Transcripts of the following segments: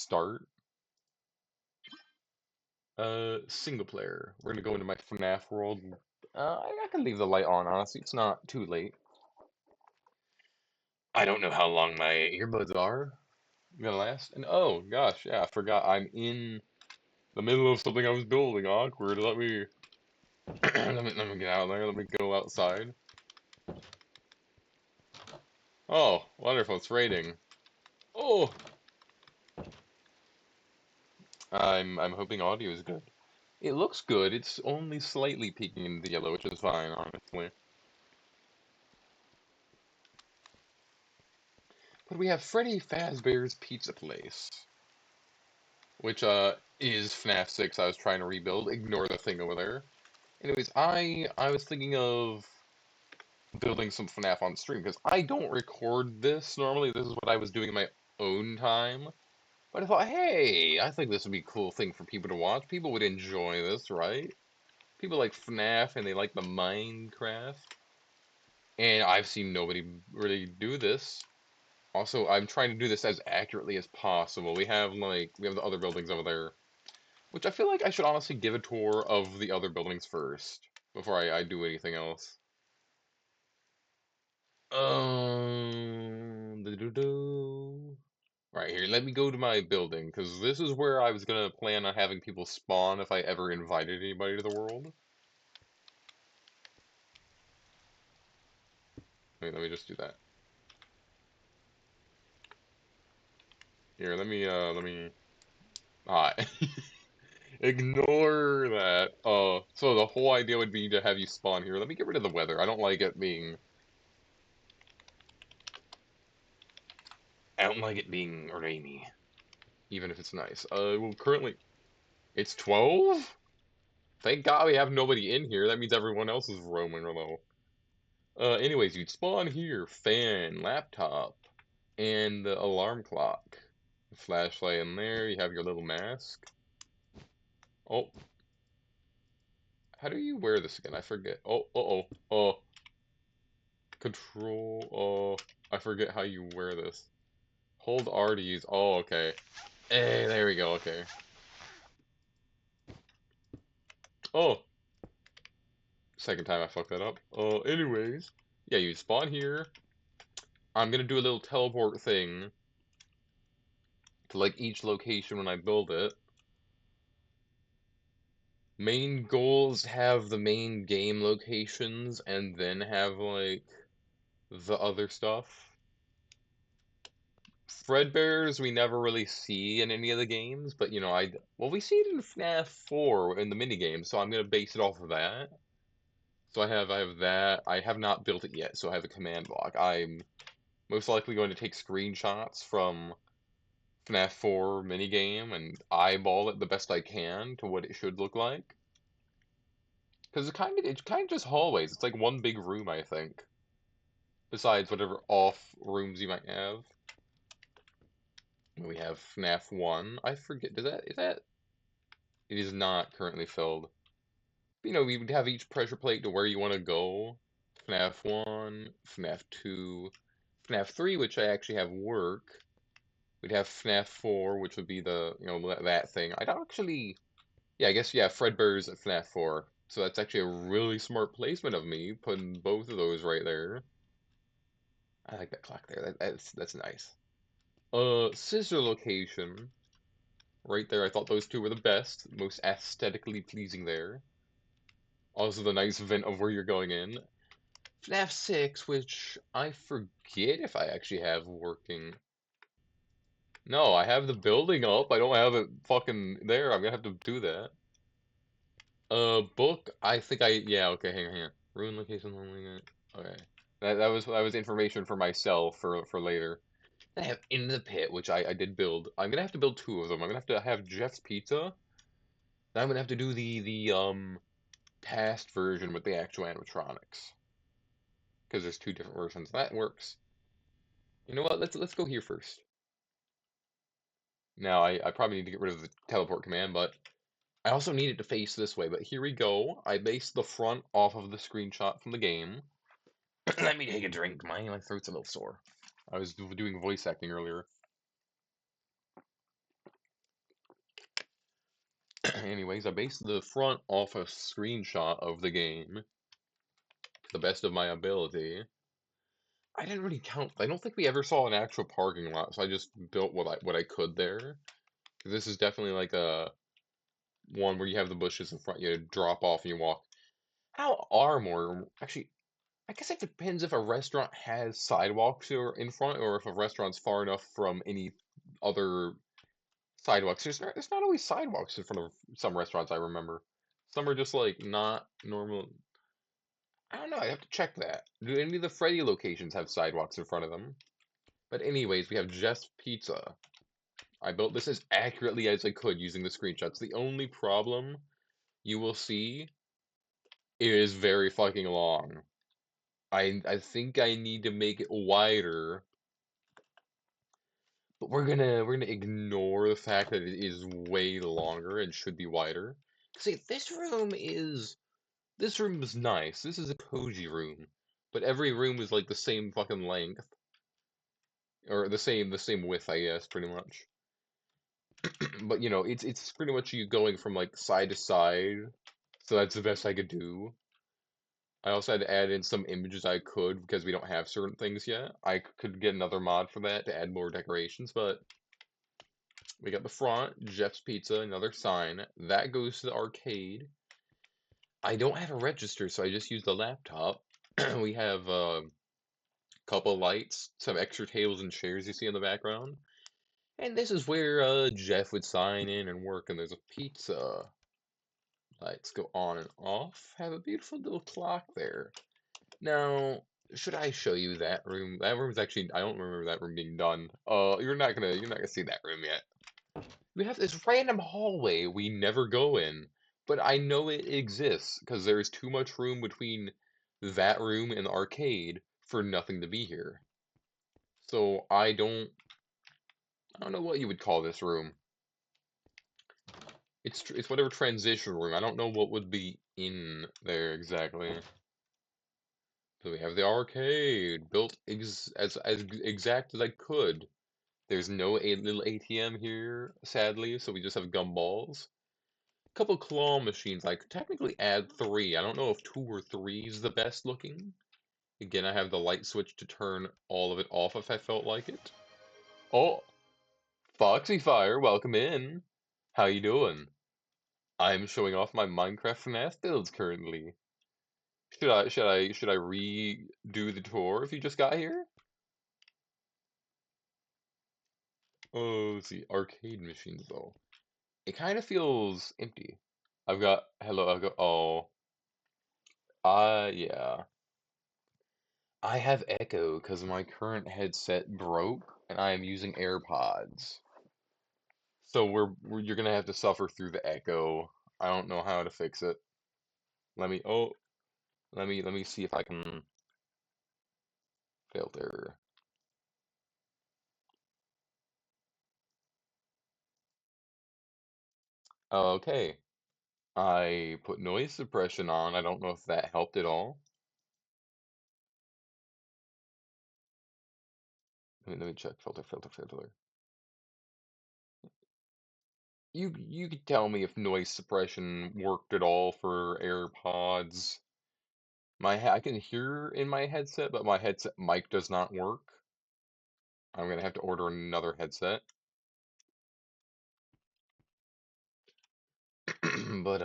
start. Single player. We're gonna go into my FNAF world. I can leave the light on, honestly. It's not too late. I don't know how long my earbuds are gonna last. And oh gosh, yeah, I forgot I'm in the middle of something I was building. Awkward. Let me let me get out there. Let me go outside. Oh, wonderful. It's raining. Oh, I'm hoping audio is good. It looks good. It's only slightly peeking into the yellow, which is fine, honestly. But we have Freddy Fazbear's Pizza Place, which is FNAF 6 I was trying to rebuild. Ignore the thing over there. Anyways, I was thinking of building some FNAF on stream because I don't record this normally. This is what I was doing in my own time. But I thought, hey, I think this would be a cool thing for people to watch. People would enjoy this, right? People like FNAF and they like the Minecraft. And I've seen nobody really do this. Also, I'm trying to do this as accurately as possible. We have the other buildings over there, which I feel like I should honestly give a tour of the other buildings first before I do anything else. Do-do-do. Right here, let me go to my building, because this is where I was gonna plan on having people spawn if I ever invited anybody to the world. Wait, let me just do that. Here, let me. Ah, ignore that. So the whole idea would be to have you spawn here. Let me get rid of the weather. I don't like it being. I don't like it being rainy, even if it's nice. Well, currently it's 12. Thank God we have nobody in here. That means everyone else is roaming though. Anyways, you'd spawn here, fan, laptop, and the alarm clock. Flashlight in there. You have your little mask. Oh, how do you wear this again? I forget. Oh. Control. I forget how you wear this. Hold R to use. Oh, okay. Hey, there we go. Okay. Oh, second time I fucked that up. Anyways, yeah, you spawn here. I'm gonna do a little teleport thing to like each location when I build it. Main goals have the main game locations and then have like the other stuff. Fredbear's we never really see in any of the games, but you know, well we see it in FNAF 4 in the mini game, so I'm gonna base it off of that. So I have that. I have not built it yet, so I have a command block. I'm most likely going to take screenshots from FNAF 4 minigame and eyeball it the best I can to what it should look like. Because it's kind of just hallways. It's like one big room, I think. Besides whatever off rooms you might have. We have FNAF 1. I forget, is that? It is not currently filled. But, you know, we would have each pressure plate to where you want to go. FNAF 1, FNAF 2, FNAF 3, which I actually have work. We'd have FNAF 4, which would be the, you know, that thing. I'd actually, yeah, I guess, yeah, Fredbear's at FNAF 4. So that's actually a really smart placement of me, putting both of those right there. I like that clock there. That's nice. Scissor location, right there. I thought those two were the best, most aesthetically pleasing there. Also the nice vent of where you're going in. FNAF 6, which I forget if I actually have working. No, I have the building up. I don't have it fucking there. I'm gonna have to do that. Book. I think yeah. Okay, hang on. Ruin location only. Okay, that was information for myself for later. I have In the Pit, which I did build. I'm gonna have to build two of them. I'm gonna have to have Jeff's Pizza. Then I'm gonna have to do the past version with the actual animatronics because there's two different versions. That works. You know what? Let's go here first. Now I probably need to get rid of the teleport command, but I also need it to face this way. But here we go. I based the front off of the screenshot from the game. Let me take a drink. My throat's a little sore. I was doing voice acting earlier. Anyways, I based the front off a screenshot of the game, to the best of my ability. I didn't really count. I don't think we ever saw an actual parking lot, so I just built what I could there. This is definitely like a one where you have the bushes in front, you drop off and you walk. How are more actually? I guess it depends if a restaurant has sidewalks or in front, or if a restaurant's far enough from any other sidewalks. There's not always sidewalks in front of some restaurants. I remember some are just like not normal. I don't know. I have to check that. Do any of the Freddy locations have sidewalks in front of them? But anyways, we have Jeff's Pizza. I built this as accurately as I could using the screenshots. The only problem you will see is very fucking long. I think I need to make it wider, but we're gonna ignore the fact that it is way longer and should be wider. See, this room is nice. This is a cozy room, but every room is like the same fucking length or the same width, I guess, pretty much. But it's pretty much you going from like side to side. So that's the best I could do. I also had to add in some images I could because we don't have certain things yet. I could get another mod for that to add more decorations, but we got the front, Jeff's Pizza, another sign. That goes to the arcade. I don't have a register, so I just use the laptop. We have a couple lights, some extra tables and chairs you see in the background. And this is where Jeff would sign in and work, and there's a pizza. Lights go on and off. Have a beautiful little clock there. Now, should I show you that room? That room's actually, I don't remember that room being done. You're not gonna see that room yet. We have this random hallway we never go in, but I know it exists because there's too much room between that room and the arcade for nothing to be here. So I don't know what you would call this room. It's whatever transition room. I don't know what would be in there exactly. So we have the arcade built as exact as I could. There's no little ATM here, sadly, so we just have gumballs. A couple claw machines. I could technically add three. I don't know if two or three is the best looking. Again, I have the light switch to turn all of it off if I felt like it. Oh, Foxy Fire, welcome in. How you doing? I'm showing off my Minecraft FNAF builds currently. Should I redo the tour if you just got here? Oh, let's see, arcade machines though. It kind of feels empty. Oh, yeah. I have echo because my current headset broke and I am using AirPods. So you're gonna have to suffer through the echo. I don't know how to fix it. Let me, oh, let me see if I can filter. Okay. I put noise suppression on. I don't know if that helped at all. Let me check. Filter, filter, filter. You could tell me if noise suppression worked at all for AirPods. I can hear in my headset, but my headset mic does not work. I'm gonna have to order another headset. But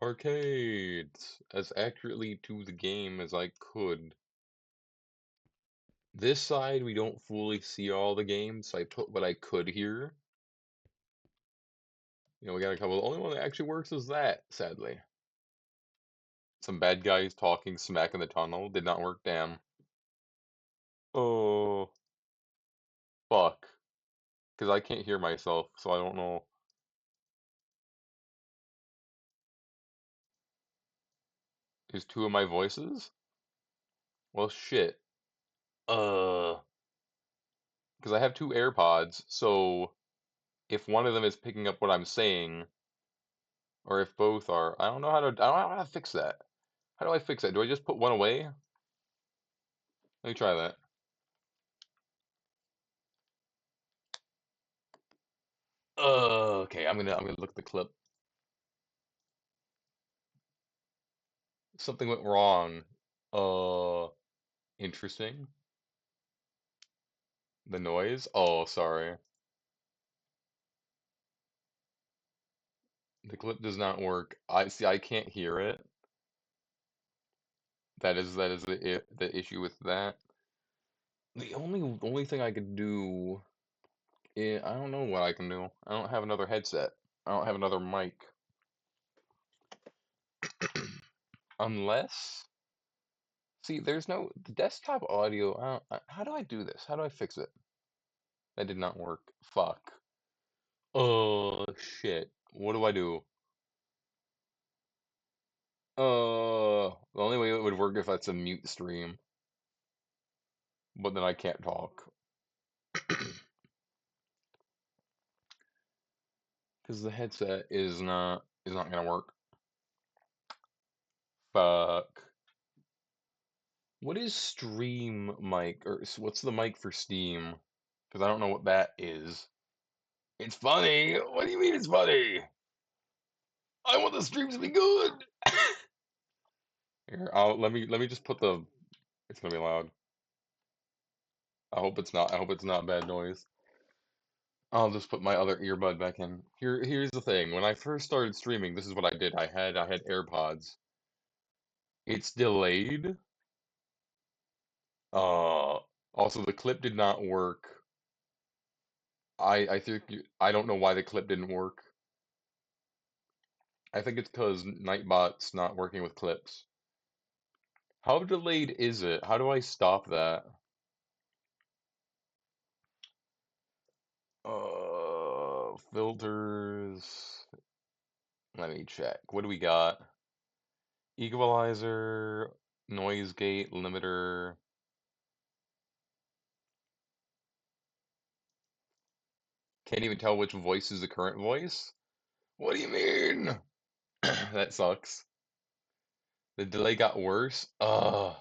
arcades as accurately to the game as I could. This side we don't fully see all the games, so I put what I could here. We got a couple. The only one that actually works is that, sadly. Some bad guys talking smack in the tunnel did not work. Damn. Oh, fuck. Because I can't hear myself, so I don't know. Is two of my voices? Well, shit. Uh, because I have two AirPods, so if one of them is picking up what I'm saying, or if both are, I don't know how to fix that. How do I fix that? Do I just put one away? Let me try that. Okay, I'm gonna look at the clip. Something went wrong. Uh, interesting. The noise? Oh, sorry. The clip does not work. I see. I can't hear it. That is the issue with that. The only thing I could do, I don't know what I can do. I don't have another headset. I don't have another mic. Unless, see, there's no the desktop audio. How do I do this? How do I fix it? That did not work. Fuck. Oh shit. What do I do? The only way it would work if that's a mute stream, but then I can't talk because the headset is not gonna work. Fuck. What is Stream mic or what's the mic for Steam? Because I don't know what that is. It's funny. What do you mean it's funny? I want the streams to be good. Here, let me just put the. It's gonna be loud. I hope it's not. I hope it's not bad noise. I'll just put my other earbud back in. Here's the thing. When I first started streaming, this is what I did. I had AirPods. It's delayed. Also the clip did not work. I think I don't know why the clip didn't work. I think it's because Nightbot's not working with clips. How delayed is it? How do I stop that? Filters. Let me check. What do we got? Equalizer, noise gate, limiter. Can't even tell which voice is the current voice? What do you mean? That sucks. The delay got worse? Ugh.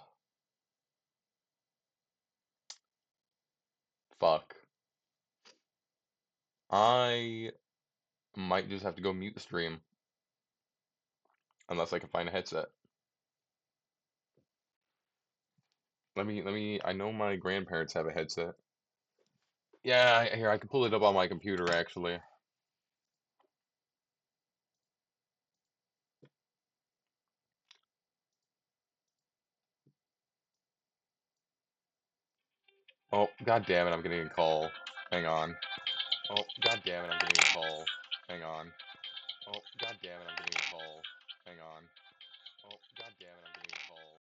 Fuck. I might just have to go mute the stream. Unless I can find a headset. I know my grandparents have a headset. Yeah, here, I can pull it up on my computer, actually. Oh, god damn it, I'm getting a call. Hang on. Oh, god damn it, I'm getting a call. Hang on. Oh, god damn it, I'm getting a call. Hang on. Oh, god damn it, I'm getting a call.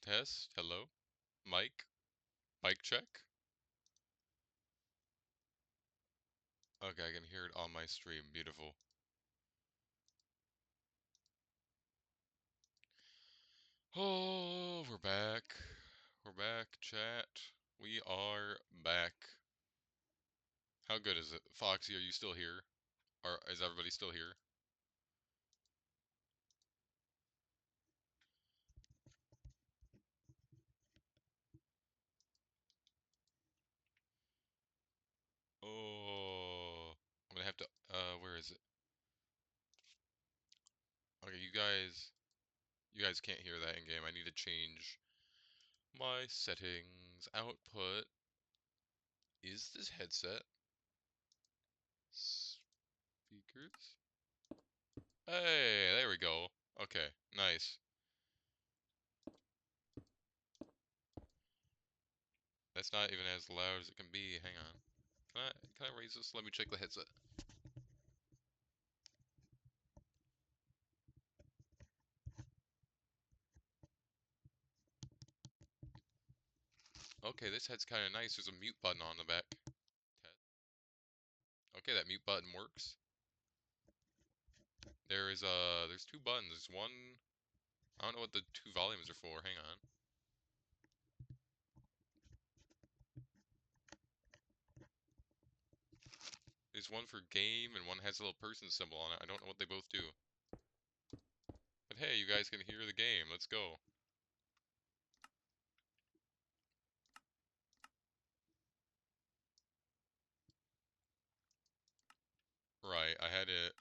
Test. Hello. Mic. Mic check. Okay, I can hear it on my stream. Beautiful. Oh, we're back. We're back, chat. We are back. How good is it? Foxy, are you still here? Or is everybody still here? Oh, I'm gonna have to, where is it? Okay, you guys can't hear that in game. I need to change my settings. Output. Is this headset? Speakers? Hey, there we go. Okay, nice. That's not even as loud as it can be. Hang on. Can I raise this? Let me check the headset. Okay, this head's kind of nice. There's a mute button on the back. Okay, that mute button works. There's two buttons. There's one. I don't know what the two volumes are for. Hang on. There's one for game and one has a little person symbol on it. I don't know what they both do. But hey, you guys can hear the game. Let's go. Right, I had it.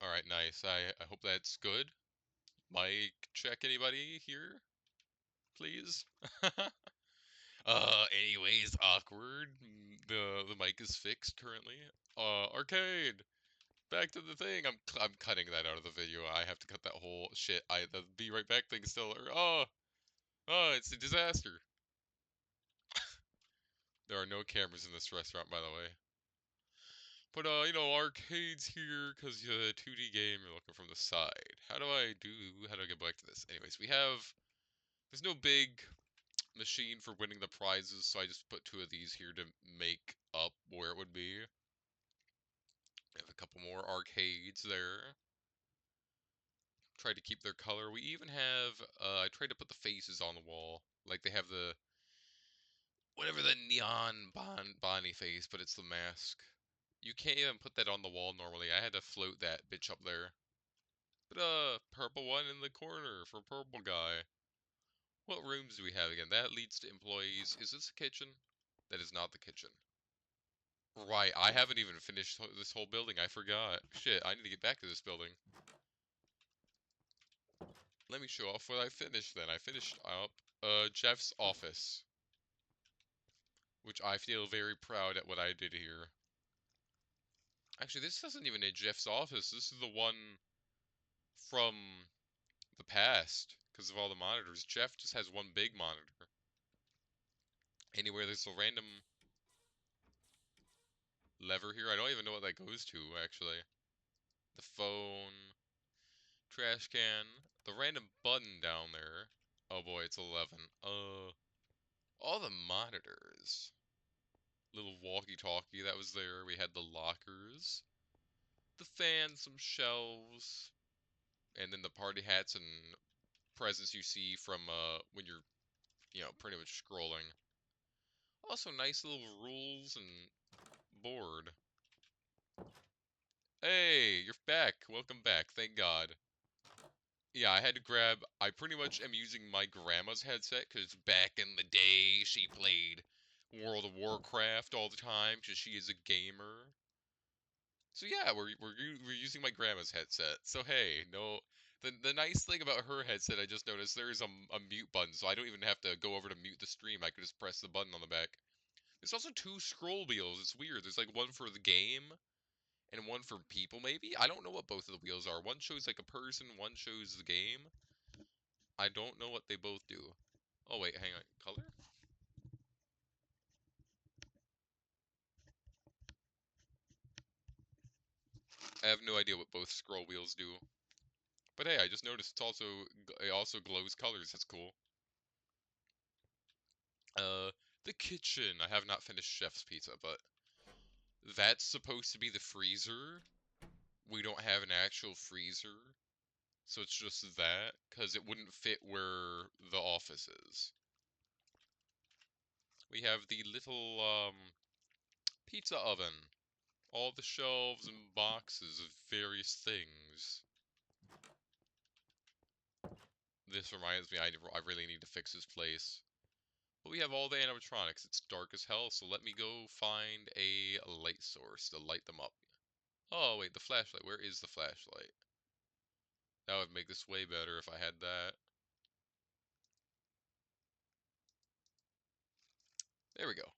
Alright, nice. I hope that's good. Mic check, anybody here? Please? Anyways, awkward. The mic is fixed currently. Arcade! Back to the thing. I'm cutting that out of the video. I have to cut that whole shit. The be right back thing still. Oh, it's a disaster. There are no cameras in this restaurant, by the way. But arcades here because 2D game. You're looking from the side. How do I get back to this? Anyways, there's no big machine for winning the prizes, so I just put two of these here to make up where it would be. We have a couple more arcades there. Tried to keep their color. We even have, I tried to put the faces on the wall. Like they have the, whatever the neon Bonnie face, but it's the mask. You can't even put that on the wall normally. I had to float that bitch up there. But, purple one in the corner for purple guy. What rooms do we have again? That leads to employees. Is this the kitchen? That is not the kitchen. Right, I haven't even finished this whole building. I forgot. Shit, I need to get back to this building. Let me show off what I finished then. I finished up Jeff's office, which I feel very proud at what I did here. Actually, this isn't even in Jeff's office. This is the one from the past because of all the monitors. Jeff just has one big monitor. Anywhere there's a random lever here. I don't even know what that goes to, actually. The phone, trash can, the random button down there. Oh boy, it's 11. All the monitors. Little walkie-talkie that was there. We had the lockers, the fan, some shelves, and then the party hats and presents you see from when you're, pretty much scrolling. Also nice little rules and board. Hey, you're back. Welcome back. Thank God. Yeah, I had to grab. I pretty much am using my grandma's headset because back in the day she played World of Warcraft all the time because she is a gamer. So yeah, we're using my grandma's headset. So hey, no, the nice thing about her headset, I just noticed there is a mute button, so I don't even have to go over to mute the stream. I could just press the button on the back. There's also two scroll wheels. It's weird. There's like one for the game and one for people. Maybe I don't know what both of the wheels are. One shows like a person, one shows the game. I don't know what they both do. Oh wait, hang on. Color? I have no idea what both scroll wheels do. But hey, I just noticed it also glows colors. That's cool. Uh, the kitchen. I have not finished Chef's Pizza, but that's supposed to be the freezer. We don't have an actual freezer, so it's just that, because it wouldn't fit where the office is. We have the little, pizza oven. All the shelves and boxes of various things. This reminds me, I really need to fix this place. But we have all the animatronics. It's dark as hell, so let me go find a light source to light them up. Oh, wait, the flashlight. Where is the flashlight? That would make this way better if I had that. There we go.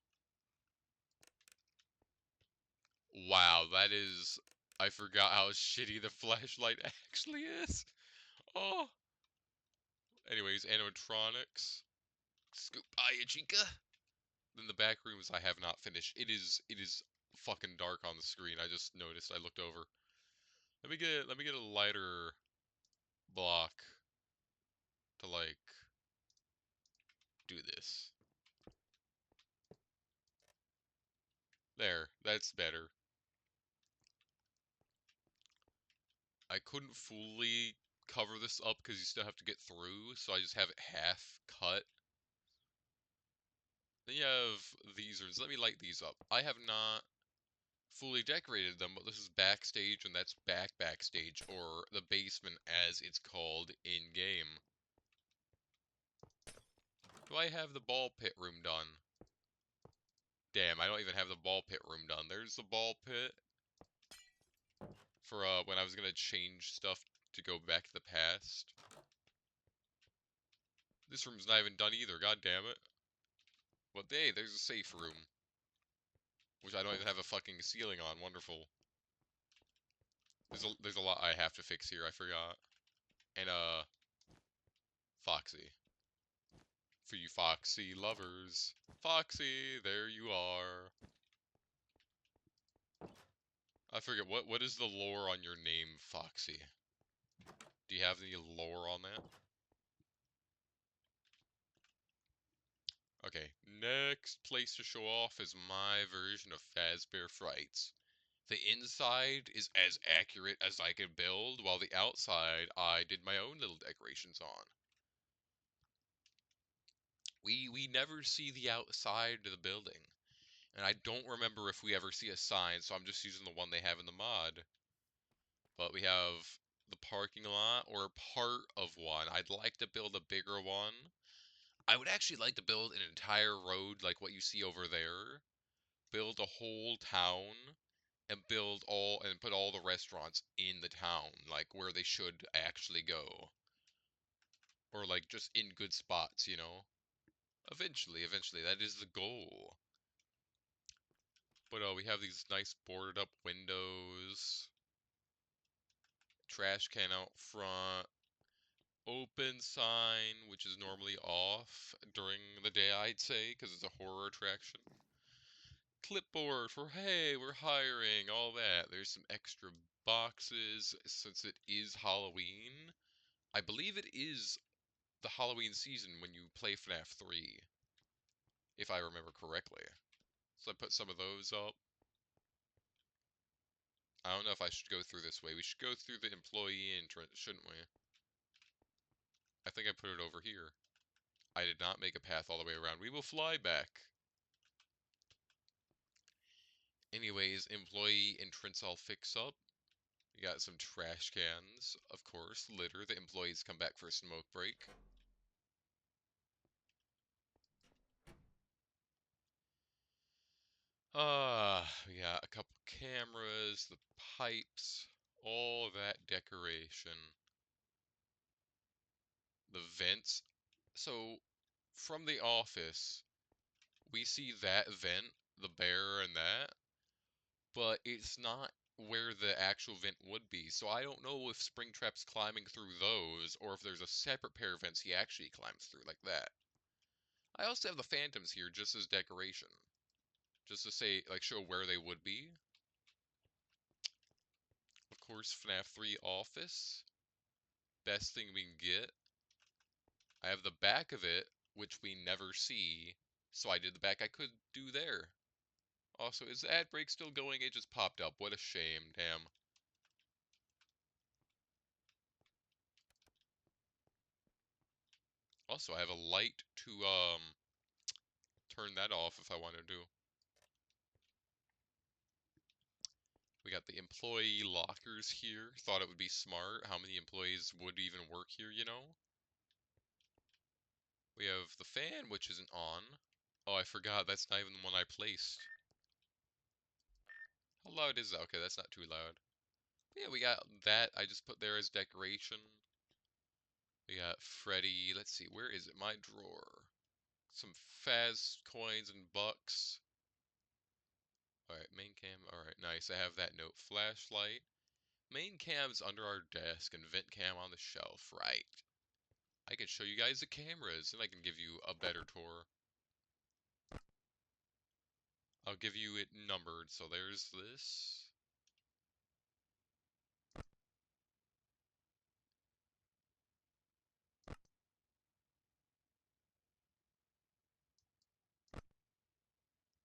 Wow, that is... I forgot how shitty the flashlight actually is. Oh. Anyways, animatronics. Scoop eye, chica. Then the back rooms I have not finished. It is fucking dark on the screen. I just noticed. I looked over. Let me get a lighter block to like do this. There, that's better. I couldn't fully cover this up because you still have to get through, so I just have it half cut. Then you have these rooms. Let me light these up. I have not fully decorated them, but this is backstage and that's backstage, or the basement as it's called in game. Do I have the ball pit room done? Damn, I don't even have the ball pit room done. There's the ball pit for when I was gonna change stuff to go back to the past. This room's not even done either, god damn it. But hey, there's a safe room. Which I don't even have a fucking ceiling on, wonderful. There's a lot I have to fix here, I forgot. And Foxy. For you Foxy lovers. Foxy, there you are. I forget, what is the lore on your name, Foxy? Do you have any lore on that? Okay, next place to show off is my version of Fazbear Frights. The inside is as accurate as I could build, while the outside I did my own little decorations on. We never see the outside of the building. And I don't remember if we ever see a sign, so I'm just using the one they have in the mod. But we have the parking lot, or part of one. I'd like to build a bigger one. I would actually like to build an entire road like what you see over there. Build a whole town and put all the restaurants in the town, like where they should actually go. Or like just in good spots, you know? Eventually, that is the goal. But we have these nice boarded up windows. Trash can out front. Open sign, which is normally off during the day, I'd say, because it's a horror attraction. Clipboard for, hey, we're hiring, all that. There's some extra boxes since it is Halloween. I believe it is the Halloween season when you play FNAF 3, if I remember correctly. So I put some of those up. I don't know if I should go through this way. We should go through the employee entrance, shouldn't we? I think I put it over here. I did not make a path all the way around. We will fly back. Anyways, employee entrance I'll fix up. We got some trash cans, of course, litter. The employees come back for a smoke break. We got a couple cameras, the pipes, all that decoration. The vents. So, from the office, we see that vent, the bear and that, but it's not where the actual vent would be. So I don't know if Springtrap's climbing through those, or if there's a separate pair of vents he actually climbs through like that. I also have the phantoms here just as decoration. Just to say, like, show where they would be. Of course, FNAF 3 office. Best thing we can get. I have the back of it, which we never see, so I did the back I could do there. Also, is the ad break still going? It just popped up. What a shame, damn. Also, I have a light to, turn that off if I want to do. We got the employee lockers here. Thought it would be smart. How many employees would even work here, you know? We have the fan, which isn't on. Oh, I forgot. That's not even the one I placed. How loud is that? Okay, that's not too loud. But yeah, we got that. I just put there as decoration. We got Freddy. Let's see, where is it? My drawer. Some Faz coins and bucks. Alright, main cam. Alright, nice. I have that note. Flashlight. Main cam's under our desk and vent cam on the shelf. Right. I can show you guys the cameras and I can give you a better tour. I'll give you it numbered. So there's this.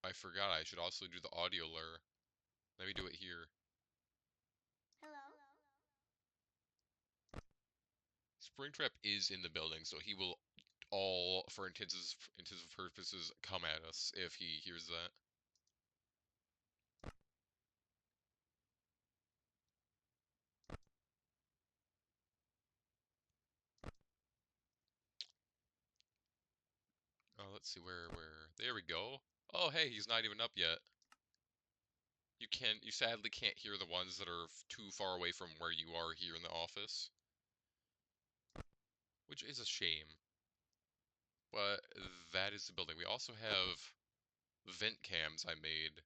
I forgot I should also do the audio lure. Let me do it here. Springtrap is in the building, so he will all, for intensive purposes, come at us if he hears that. Oh, let's see, where? There we go. Oh, hey, he's not even up yet. You sadly can't hear the ones that are too far away from where you are here in the office. Which is a shame. But that is the building. We also have vent cams I made.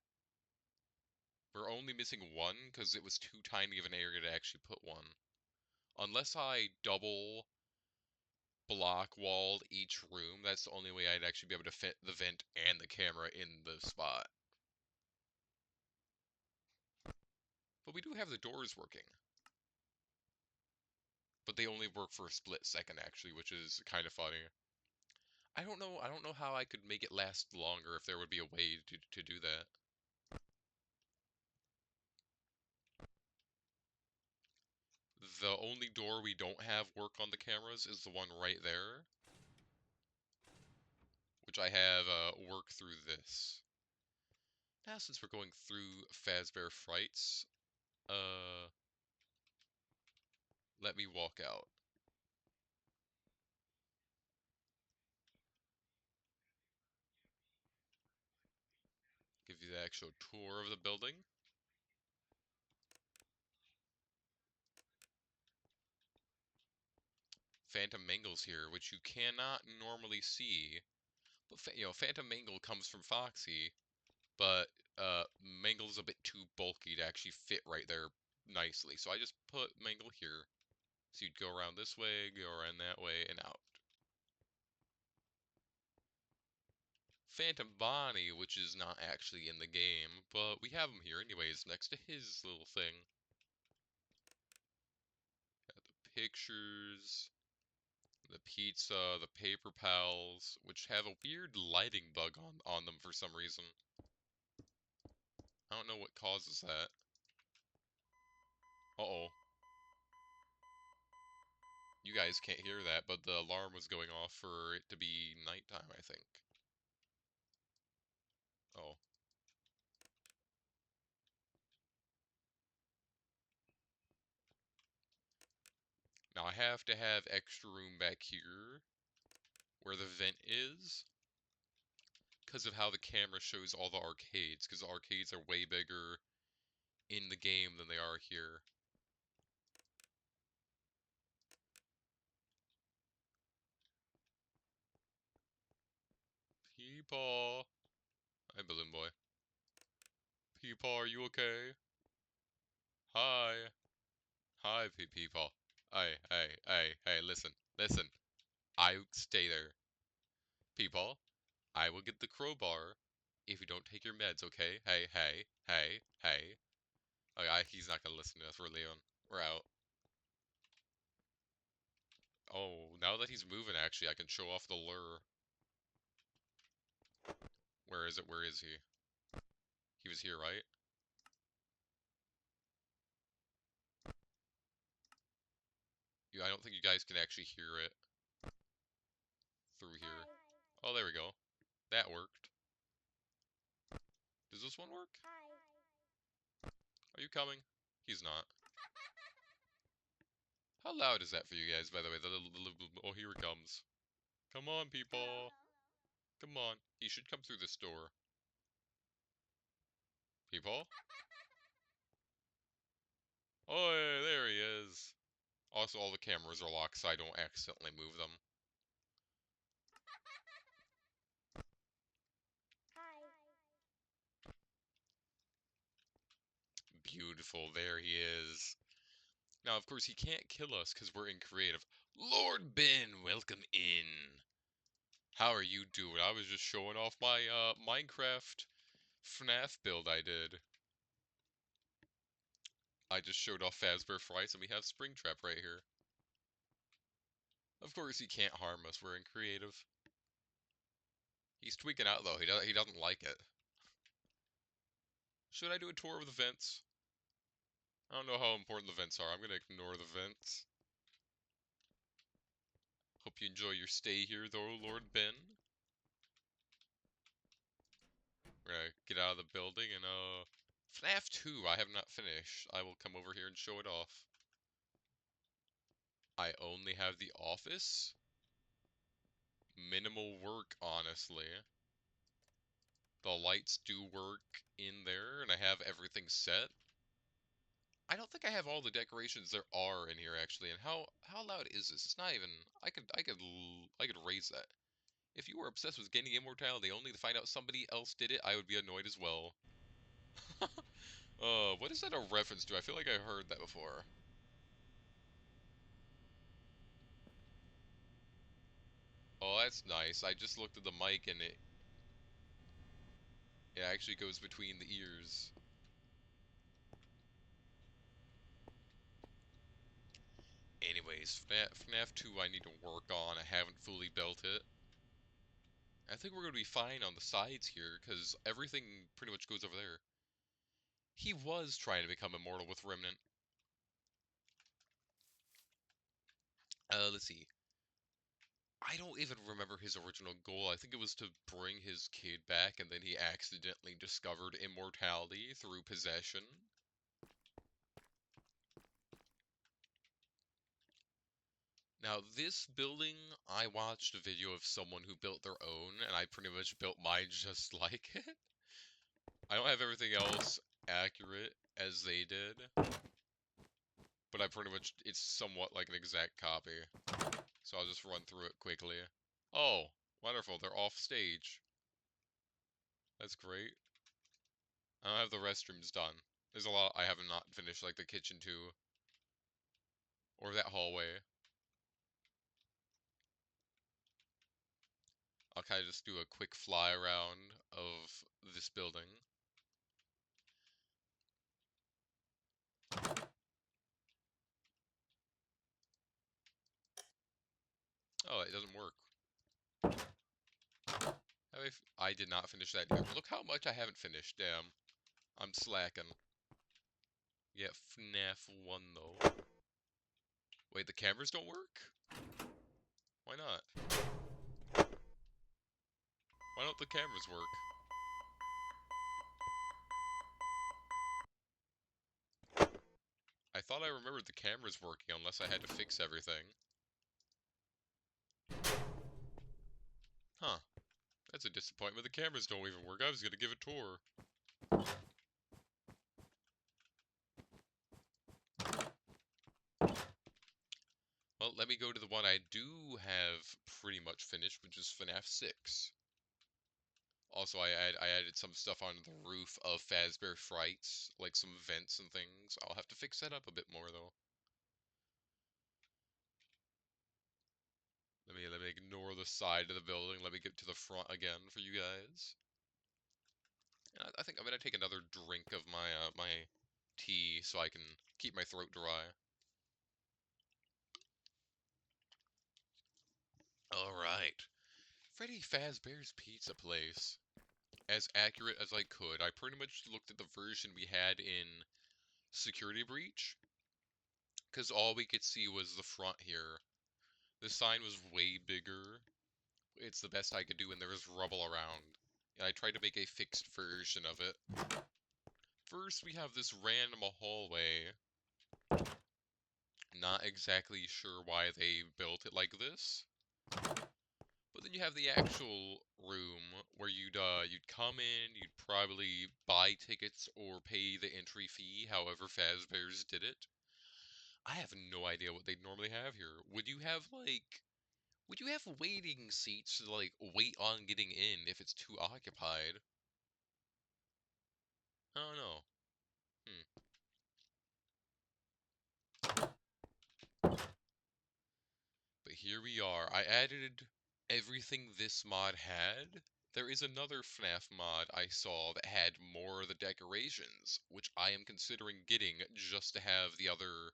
We're only missing one because it was too tiny of an area to actually put one. Unless I double block walled each room, that's the only way I'd actually be able to fit the vent and the camera in the spot. But we do have the doors working. But they only work for a split second actually, which is kind of funny. I don't know how I could make it last longer if there would be a way to do that. The only door we don't have work on the cameras is the one right there, which I have work through this. Now, since we're going through Fazbear Frights, let me walk out. Give you the actual tour of the building. Phantom Mangle's here, which you cannot normally see. But, Phantom Mangle comes from Foxy, but Mangle's a bit too bulky to actually fit right there nicely. So I just put Mangle here. So you'd go around this way, go around that way, and out. Phantom Bonnie, which is not actually in the game, but we have him here anyways, next to his little thing. Got the pictures, the pizza, the paper pals, which have a weird lighting bug on them for some reason. I don't know what causes that. Uh-oh. You guys can't hear that, but the alarm was going off for it to be nighttime, I think. Oh. Now I have to have extra room back here, where the vent is, because of how the camera shows all the arcades, because the arcades are way bigger in the game than they are here. People! Hi, Balloon Boy. People, are you okay? Hi. Hi, people. Hey, listen. Listen. I stay there. People, I will get the crowbar if you don't take your meds, okay? Hey. Oh, he's not gonna listen to us. We're Leon. We're out. Oh, now that he's moving, actually, I can show off the lure. Where is it? Where is he? He was here, right? I don't think you guys can actually hear it through here. Oh, there we go. That worked. Does this one work? Are you coming? He's not. How loud is that for you guys, by the way? Oh, here he comes. Come on, people. Come on. He should come through this door. People? Oh, yeah, there he is. Also, all the cameras are locked, so I don't accidentally move them. Beautiful. There he is. Now, of course, he can't kill us because we're in creative. Lord Ben, welcome in. How are you doing? I was just showing off my Minecraft FNAF build I did. I just showed off Fazbear Frights, and we have Springtrap right here. Of course, he can't harm us. We're in creative. He's tweaking out though. He doesn't like it. Should I do a tour of the vents? I don't know how important the vents are. I'm gonna ignore the vents. Hope you enjoy your stay here, though, Lord Ben. We're gonna get out of the building and FNAF 2. I have not finished. I will come over here and show it off. I only have the office. Minimal work, honestly. The lights do work in there, and I have everything set. I don't think I have all the decorations there are in here actually. And how loud is this? It's not even. I could raise that. If you were obsessed with gaining immortality only to find out somebody else did it, I would be annoyed as well. What is that a reference to? I feel like I heard that before. Oh, that's nice. I just looked at the mic and it actually goes between the ears. Anyways, FNAF 2 I need to work on. I haven't fully built it. I think we're going to be fine on the sides here, because everything pretty much goes over there. He was trying to become immortal with Remnant. Let's see. I don't even remember his original goal. I think it was to bring his kid back, and then he accidentally discovered immortality through possession. Now, this building, I watched a video of someone who built their own, and I pretty much built mine just like it. I don't have everything else accurate as they did, but I pretty much, it's somewhat like an exact copy. So I'll just run through it quickly. Oh, wonderful, they're off stage. That's great. I don't have the restrooms done. There's a lot I have not finished, like the kitchen too. Or that hallway. I'll kind of just do a quick fly around of this building. Oh, it doesn't work. I did not finish that either. Look how much I haven't finished, damn. I'm slacking. Yeah, FNAF 1 though. Wait, the cameras don't work? Why not? Why don't the cameras work? I thought I remembered the cameras working unless I had to fix everything. Huh. That's a disappointment. The cameras don't even work. I was gonna give a tour. Well, let me go to the one I do have pretty much finished, which is FNAF 6. Also, I added some stuff on the roof of Fazbear Frights, like some vents and things. I'll have to fix that up a bit more, though. Let me ignore the side of the building. Let me get to the front again for you guys. And I think I'm gonna take another drink of my tea so I can keep my throat dry. Alright. Freddy Fazbear's Pizza Place. As accurate as I could. I pretty much looked at the version we had in Security Breach, because all we could see was the front here. The sign was way bigger. It's the best I could do, and there was rubble around. And I tried to make a fixed version of it. First, we have this random hallway. Not exactly sure why they built it like this. But then you have the actual room where you'd come in, you'd probably buy tickets or pay the entry fee, however Fazbear's did it. I have no idea what they'd normally have here. Would you have waiting seats to like wait on getting in if it's too occupied? I don't know. Hmm. But here we are. I added everything this mod had. There is another FNAF mod I saw that had more of the decorations, which I am considering getting just to have the other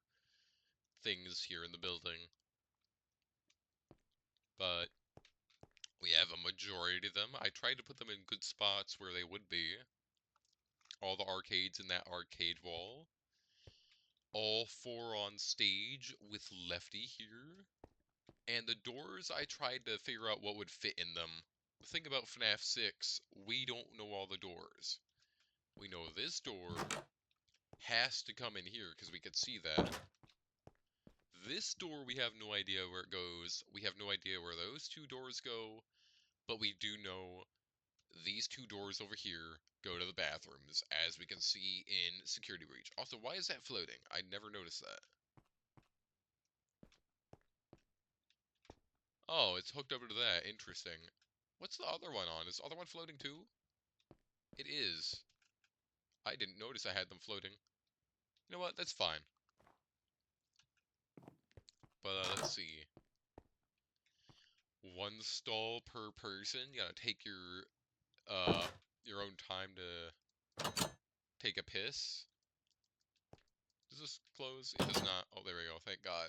things here in the building. But we have a majority of them. I tried to put them in good spots where they would be. All the arcades in that arcade wall. All four on stage with Lefty here. And the doors, I tried to figure out what would fit in them. The thing about FNAF 6, we don't know all the doors. We know this door has to come in here because we could see that. This door, we have no idea where it goes. We have no idea where those two doors go. But we do know these two doors over here go to the bathrooms, as we can see in Security Breach. Also, why is that floating? I never noticed that. Oh, it's hooked over to that. Interesting. What's the other one on? Is the other one floating too? It is. I didn't notice I had them floating. You know what? That's fine. But let's see. One stall per person. You gotta take your own time to take a piss. Does this close? It does not. Oh, there we go. Thank God.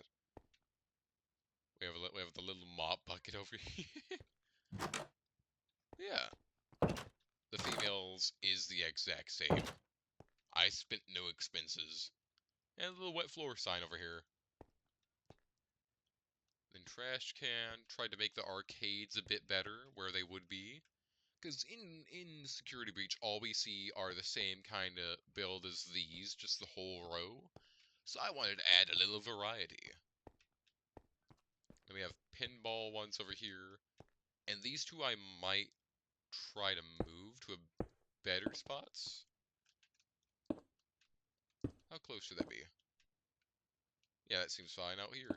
We have the little mop bucket over here. Yeah. The females is the exact same. I spent no expenses. And a little wet floor sign over here. Then trash can. Tried to make the arcades a bit better where they would be. Because in Security Breach, all we see are the same kind of build as these, just the whole row. So I wanted to add a little variety. Then we have pinball ones over here. And these two I might try to move to a better spots. How close should that be? Yeah, that seems fine out here.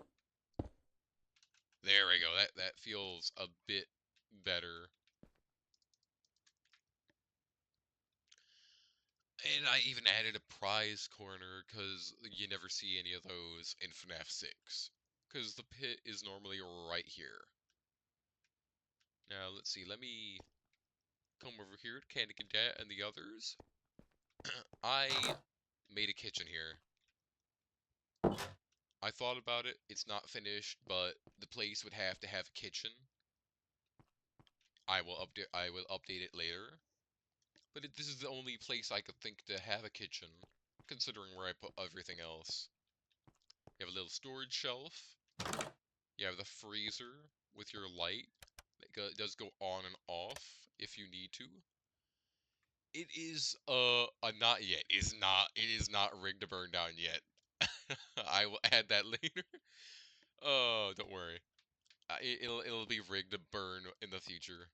There we go. That feels a bit better. And I even added a prize corner because you never see any of those in FNAF 6. Because the pit is normally right here. Now, let's see. Let me come over here to Candy Cadet and the others. I made a kitchen here. I thought about it. It's not finished, but the place would have to have a kitchen. I will update it later. But this is the only place I could think to have a kitchen, considering where I put everything else. You have a little storage shelf. You have the freezer with your light. It does go on and off if you need to. It is a not yet. It is not rigged to burn down yet. I will add that later. Oh, don't worry. It'll be rigged to burn in the future.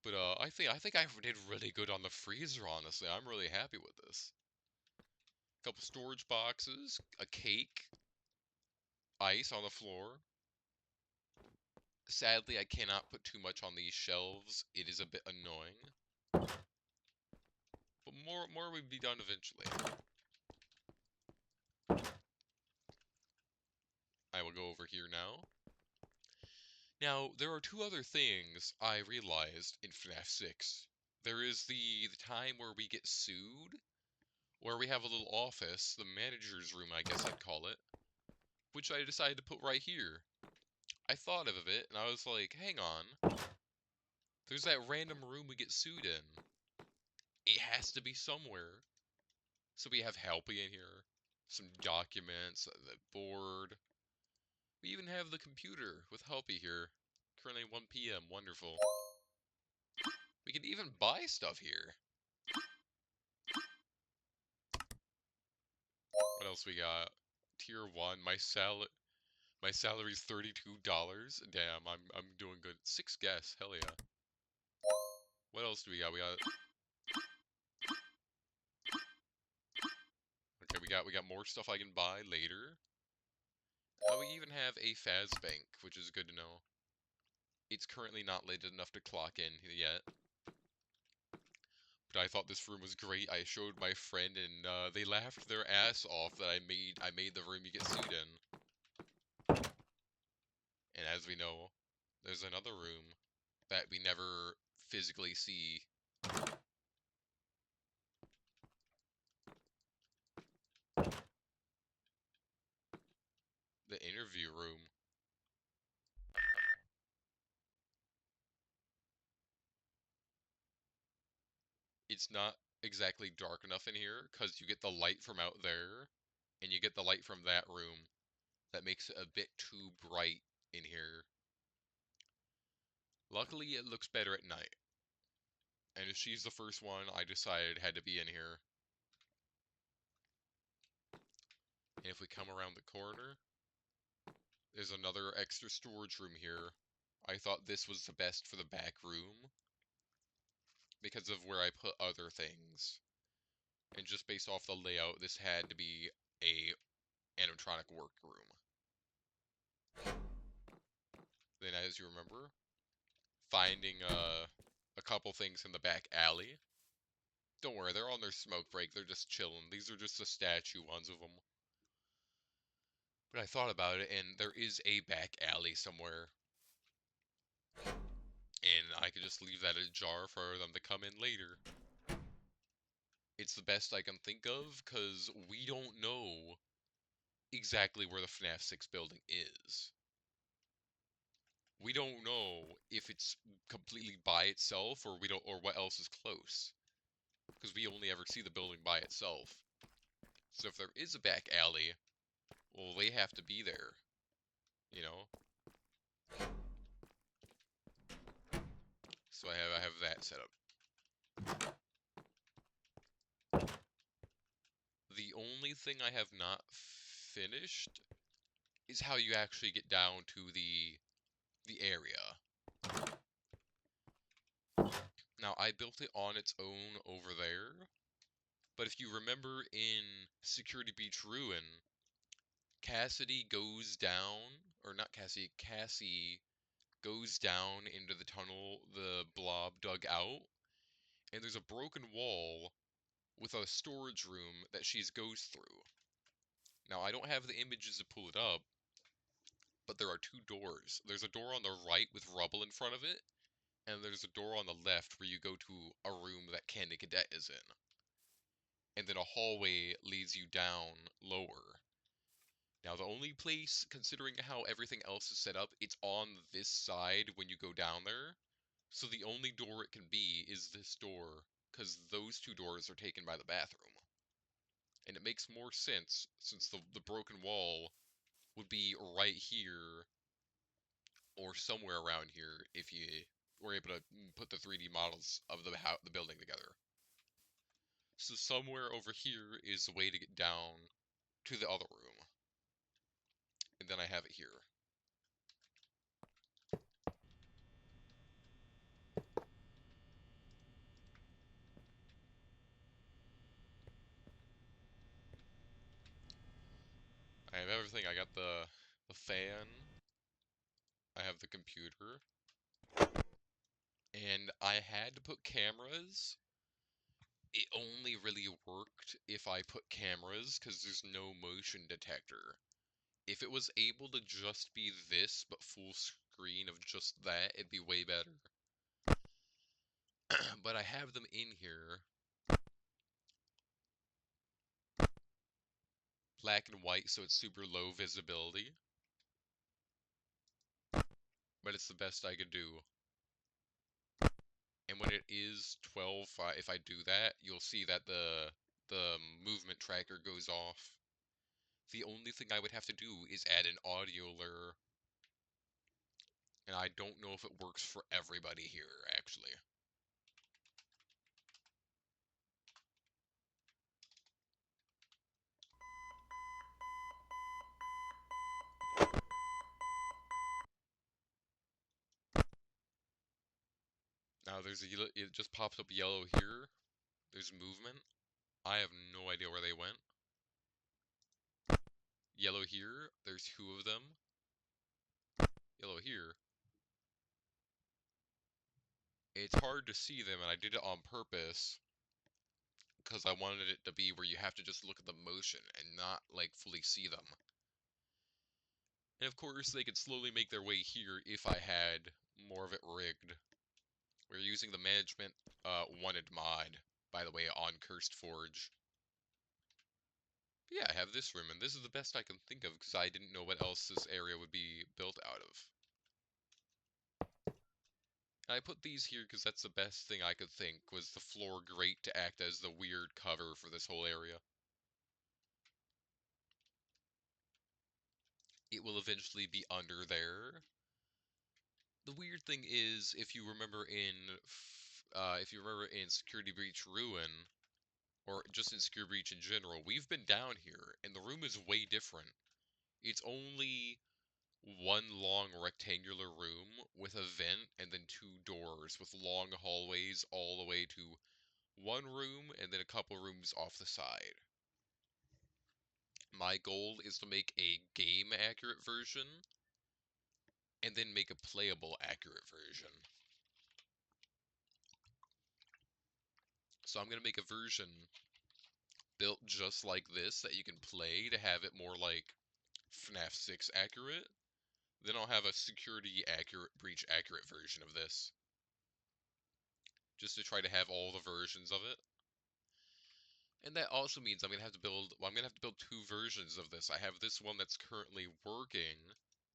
But I think I did really good on the freezer, honestly. I'm really happy with this. Couple storage boxes, a cake, ice on the floor. Sadly, I cannot put too much on these shelves. It is a bit annoying. But more will be done eventually. I will go over here now. Now, there are two other things I realized in FNAF 6 there is the time where we get sued, where we have a little office, the manager's room, I guess I'd call it, which I decided to put right here. I thought of it, and I was like, hang on, there's that random room we get sued in. It has to be somewhere. So we have Helpy in here, some documents, the board. We even have the computer with Helpy here. Currently 1 p.m. Wonderful. We can even buy stuff here. What else we got? Tier 1, my salary's $32. Damn, I'm doing good. 6 guests, hell yeah. What else do we got? Okay, we got more stuff I can buy later. We even have a Faz bank, which is good to know. It's currently not late enough to clock in yet. But I thought this room was great. I showed my friend, and they laughed their ass off that I made the room you get sued in. And as we know, there's another room that we never physically see. The interview room. It's not exactly dark enough in here, because you get the light from out there, and you get the light from that room. That makes it a bit too bright in here. Luckily, it looks better at night. And if she's the first one, I decided had to be in here. And if we come around the corner, there's another extra storage room here. I thought this was the best for the back room because of where I put other things. And just based off the layout, this had to be a animatronic workroom. Then, as you remember, finding a couple things in the back alley. Don't worry, they're on their smoke break. They're just chilling. These are just the statue ones of them. But I thought about it, and there is a back alley somewhere. And I could just leave that ajar for them to come in later. It's the best I can think of, because we don't know exactly where the FNAF 6 building is. We don't know if it's completely by itself, or what else is close. Because we only ever see the building by itself. So if there is a back alley, well, they have to be there. You know? So I have that set up. The only thing I have not finished is how you actually get down to the area. Now, I built it on its own over there, but if you remember in Security Beach Ruin, Cassidy goes down, or not Cassidy, Cassie goes down into the tunnel the blob dug out, and there's a broken wall with a storage room that she goes through. Now, I don't have the images to pull it up, but there are 2 doors. There's a door on the right with rubble in front of it, and there's a door on the left where you go to a room that Candy Cadet is in. And then a hallway leads you down lower. Now, the only place, considering how everything else is set up, it's on this side when you go down there. So the only door it can be is this door, because those 2 doors are taken by the bathroom. And it makes more sense, since the broken wall would be right here, or somewhere around here, if you were able to put the 3D models of the building together. So somewhere over here is the way to get down to the other room. And then I have it here. I have everything. I got the fan. I have the computer. And I had to put cameras. It only really worked if I put cameras, because there's no motion detector. If it was able to just be this, but full screen of just that, it'd be way better. but I have them in here black and white, so it's super low visibility. But it's the best I could do. And when it is 12, if I do that, you'll see that the movement tracker goes off. The only thing I would have to do is add an audio lure. And I don't know if it works for everybody here, actually. Now there's it just pops up yellow here. There's movement. I have no idea where they went. Yellow here, there's 2 of them. Yellow here. It's hard to see them, and I did it on purpose because I wanted it to be where you have to just look at the motion and not, like, fully see them. And of course, they could slowly make their way here if I had more of it rigged. We're using the management wanted mod, by the way, on Cursed Forge. But yeah, I have this room, and this is the best I can think of because I didn't know what else this area would be built out of. And I put these here because that's the best thing I could think, was the floor grate to act as the weird cover for this whole area. It will eventually be under there. The weird thing is, if you remember in Security Breach Ruin, or just in Security Breach in general, we've been down here, and the room is way different. It's only one long rectangular room with a vent and then 2 doors with long hallways all the way to one room and then a couple rooms off the side. My goal is to make a game accurate version and then make a playable accurate version. So I'm going to make a version built just like this that you can play to have it more like FNAF 6 accurate. Then I'll have a security accurate, breach accurate version of this. Just to try to have all the versions of it. And that also means I'm gonna have to build, well, I'm gonna have to build 2 versions of this. I have this one that's currently working,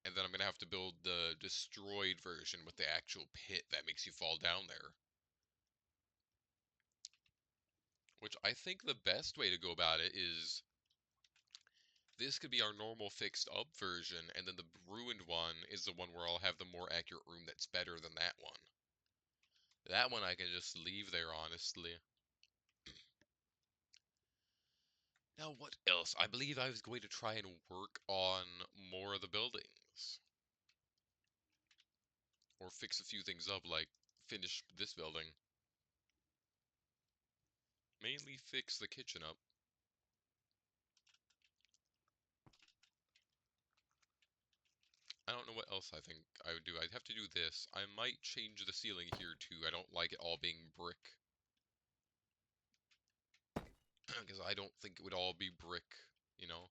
and then I'm gonna have to build the destroyed version with the actual pit that makes you fall down there. Which I think the best way to go about it is this could be our normal fixed up version, and then the ruined one is the one where I'll have the more accurate room that's better than that one. That one I can just leave there, honestly. Now, what else? I believe I was going to try and work on more of the buildings. Or fix a few things up, like finish this building. Mainly fix the kitchen up. I don't know what else I think I would do. I'd have to do this. I might change the ceiling here too. I don't like it all being brick. Because I don't think it would all be brick, you know?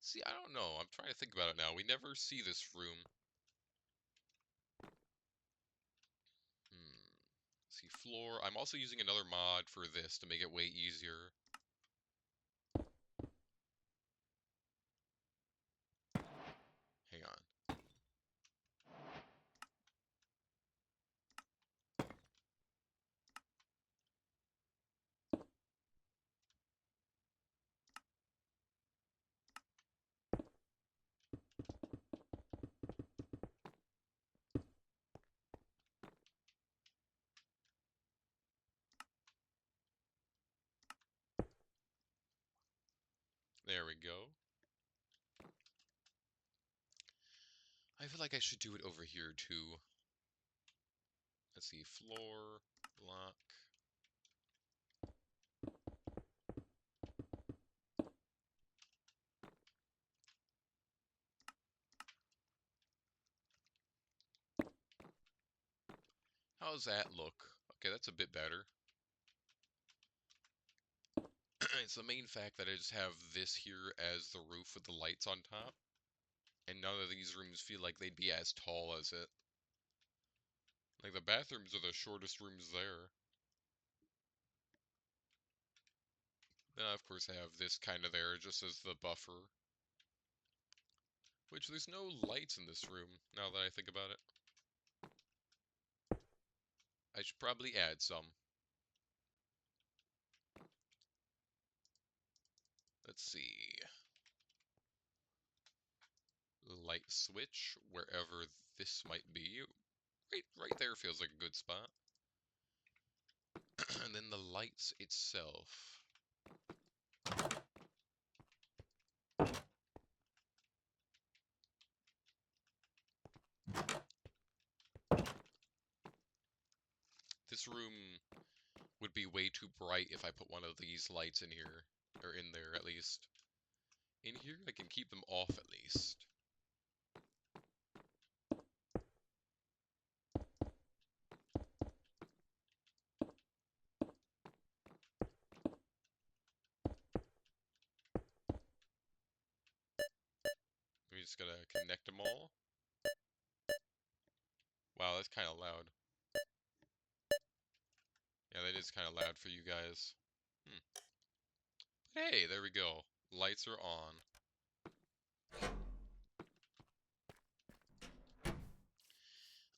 See, I don't know. I'm trying to think about it now. We never see this room. See, floor. I'm also using another mod for this to make it way easier. Hang on. There we go. I feel like I should do it over here too. Let's see, floor, block. How does that look? Okay, that's a bit better. It's the main fact that I just have this here as the roof with the lights on top. And none of these rooms feel like they'd be as tall as it. Like, the bathrooms are the shortest rooms there. Then I, of course, have this kind of there just as the buffer. Which, there's no lights in this room, now that I think about it. I should probably add some. Let's see. Light switch, wherever this might be. Right there feels like a good spot. And then the lights itself. This room would be way too bright if I put one of these lights in here. Or in there, at least. In here, I can keep them off, at least. We just gotta connect them all. Wow, that's kind of loud. Yeah, that is kind of loud for you guys. Hey, there we go. Lights are on.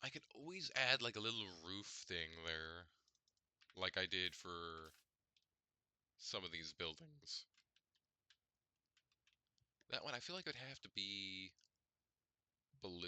I could always add like a little roof thing there. Like I did for some of these buildings. That one I feel like it would have to be blue.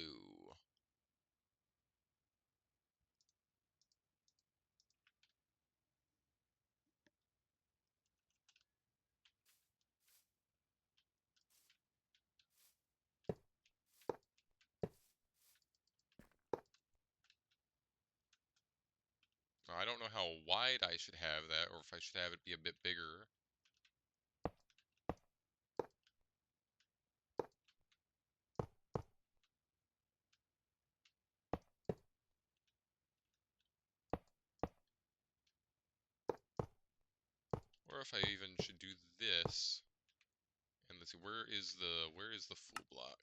I don't know how wide I should have that, or if I should have it be a bit bigger. Or if I even should do this. And let's see, where is the full block?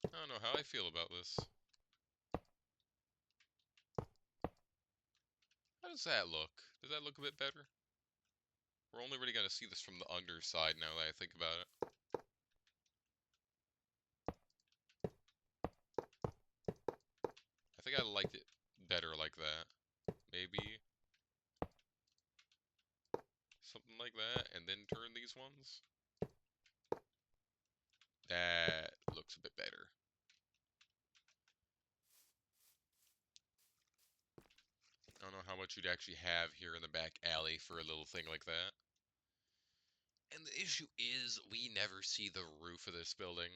I don't know how I feel about this. How does that look? Does that look a bit better? We're only really gonna see this from the underside now that I think about it. I think I liked it better like that. Maybe something like that, and then turn these ones. That looks a bit better. I don't know how much you'd actually have here in the back alley for a little thing like that. And the issue is, we never see the roof of this building,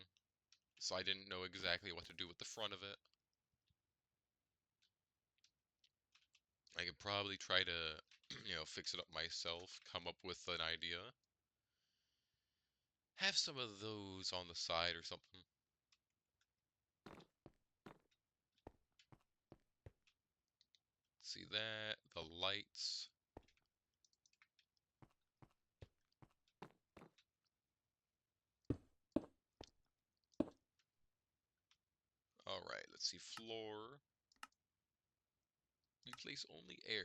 so I didn't know exactly what to do with the front of it. I could probably try to, fix it up myself, come up with an idea. Have some of those on the side or something. See that? The lights. Alright, let's see. Floor. Replace only air.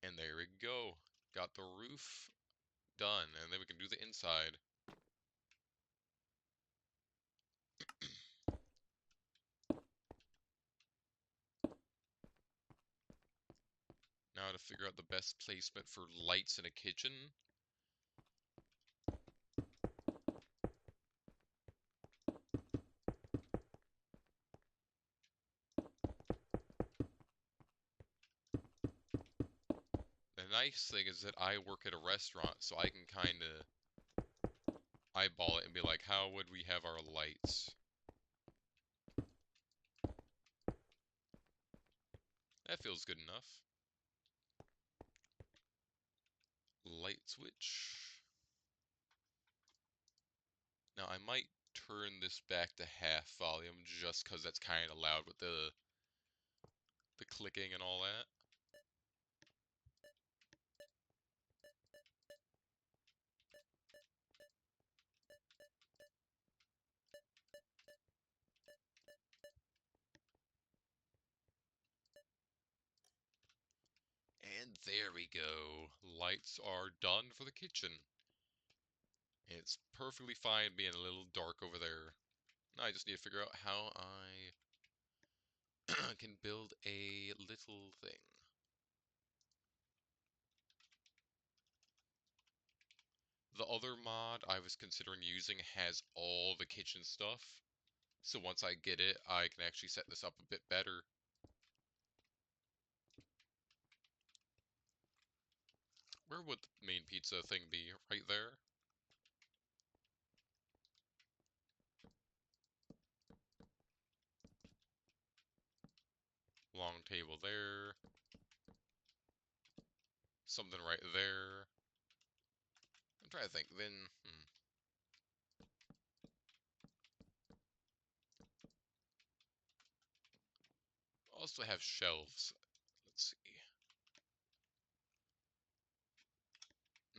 And there we go. Got the roof done. And then we can do the inside. Now to figure out the best placement for lights in a kitchen. The nice thing is that I work at a restaurant, so I can kind of eyeball it and be like, how would we have our lights? That feels good enough. Light switch. Now Now I might turn this back to half volume just because that's kind of loud with the clicking and all that. And there we go. Lights are done for the kitchen. It's perfectly fine being a little dark over there. Now I just need to figure out how I can build a little thing. The other mod I was considering using has all the kitchen stuff. So once I get it, I can actually set this up a bit better. Where would the main pizza thing be? Right there? Long table there. Something right there. I'm trying to think. Then, also have shelves. Let's see.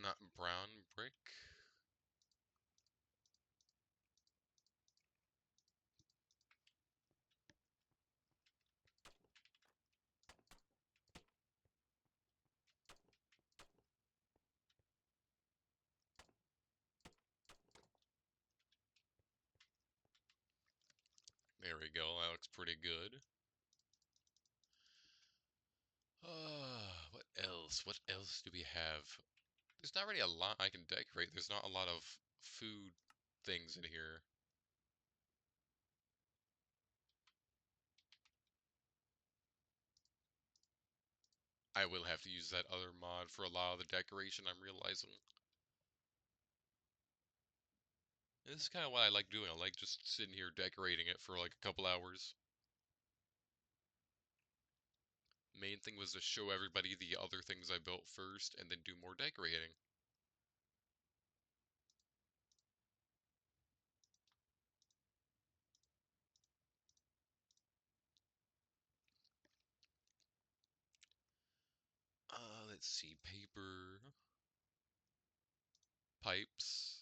Not brown brick. There we go. That looks pretty good. What else? What else do we have? There's not really a lot I can decorate. There's not a lot of food things in here. I will have to use that other mod for a lot of the decoration, I'm realizing. This is kind of what I like doing. I like just sitting here decorating it for like a couple hours. Main thing was to show everybody the other things I built first and then do more decorating. Let's see. Paper. Pipes.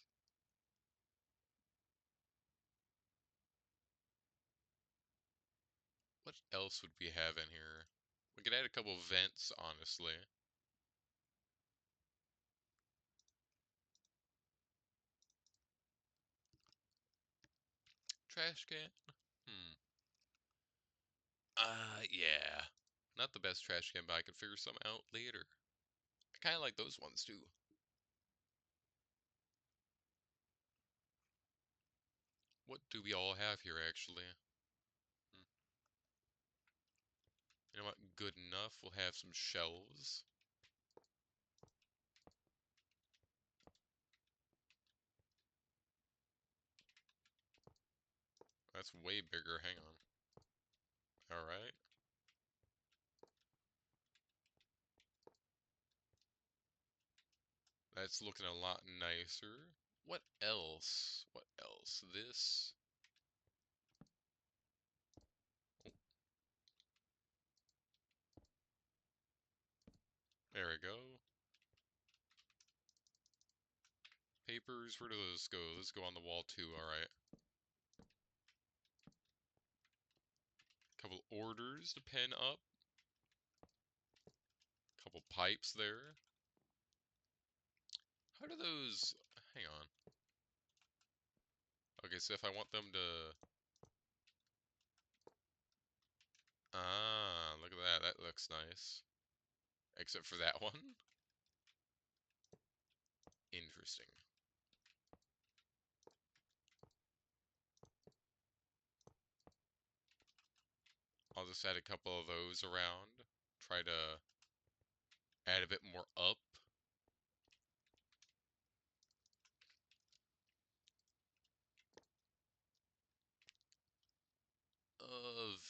What else would we have in here? We could add a couple vents, honestly. Trash can? Hmm. Yeah. Not the best trash can, but I could figure some out later. I kind of like those ones too. What do we all have here, actually? Hmm. You know what? Good enough. We'll have some shelves. That's way bigger. Hang on. Alright. That's looking a lot nicer. What else? What else? This. Oh, there we go. Papers, where do those go? Those go on the wall too, alright. Couple orders to pen up. Couple pipes there. How do those... Hang on. Okay, so if I want them to... Ah, look at that. That looks nice. Except for that one. Interesting. I'll just add a couple of those around. Try to add a bit more up.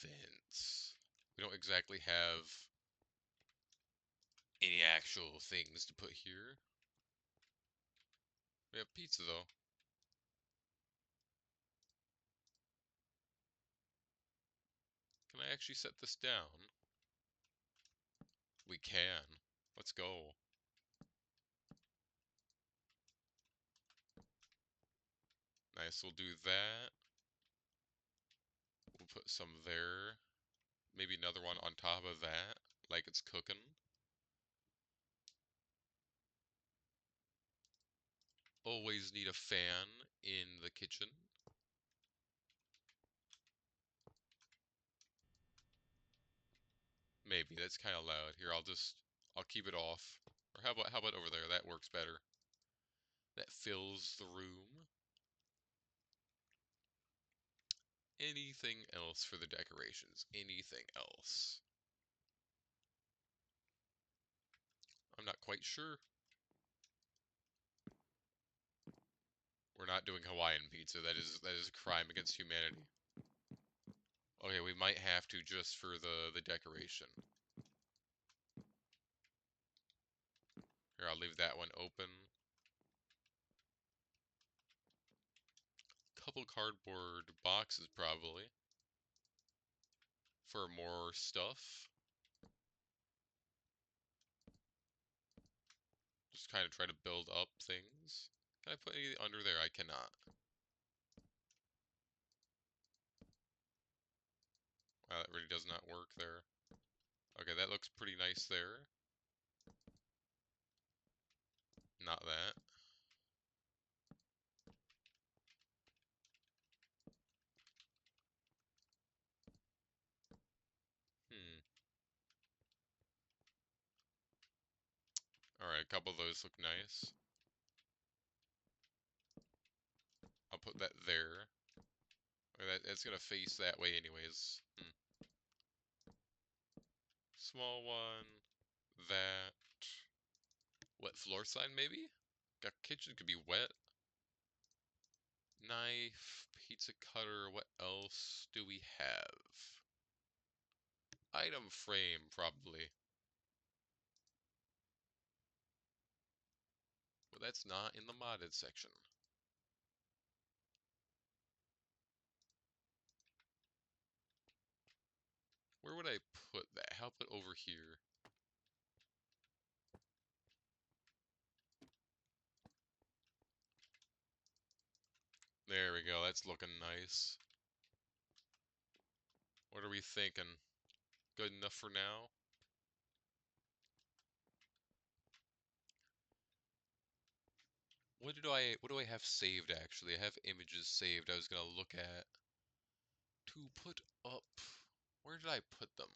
Vents. We don't exactly have any actual things to put here. We have pizza though. Can I actually set this down? We can. Let's go. Nice, we'll do that. We'll put some there. Maybe another one on top of that, like it's cooking. Always need a fan in the kitchen. Maybe, that's kind of loud. Here, I'll keep it off. Or how about over there? That works better. That fills the room. Anything else for the decorations? Anything else? I'm not quite sure. We're not doing Hawaiian pizza. That is a crime against humanity. Okay, we might have to just for the decoration. Here, I'll leave that one open. Couple cardboard boxes probably for more stuff. Just kind of try to build up things. Can I put anything under there? I cannot. Wow, that really does not work there. Okay, that looks pretty nice there. Not that. Hmm. Alright, a couple of those look nice. I'll put that there. Okay, it's gonna face that way anyways. Small one. That. Wet floor sign, maybe? Got kitchen could be wet. Knife, pizza cutter, what else do we have? Item frame, probably. But that's not in the modded section. Where would I put that? How about over here? There we go, that's looking nice. What are we thinking? Good enough for now? What do I have saved actually? I have images saved I was gonna look at to put up. Where did I put them?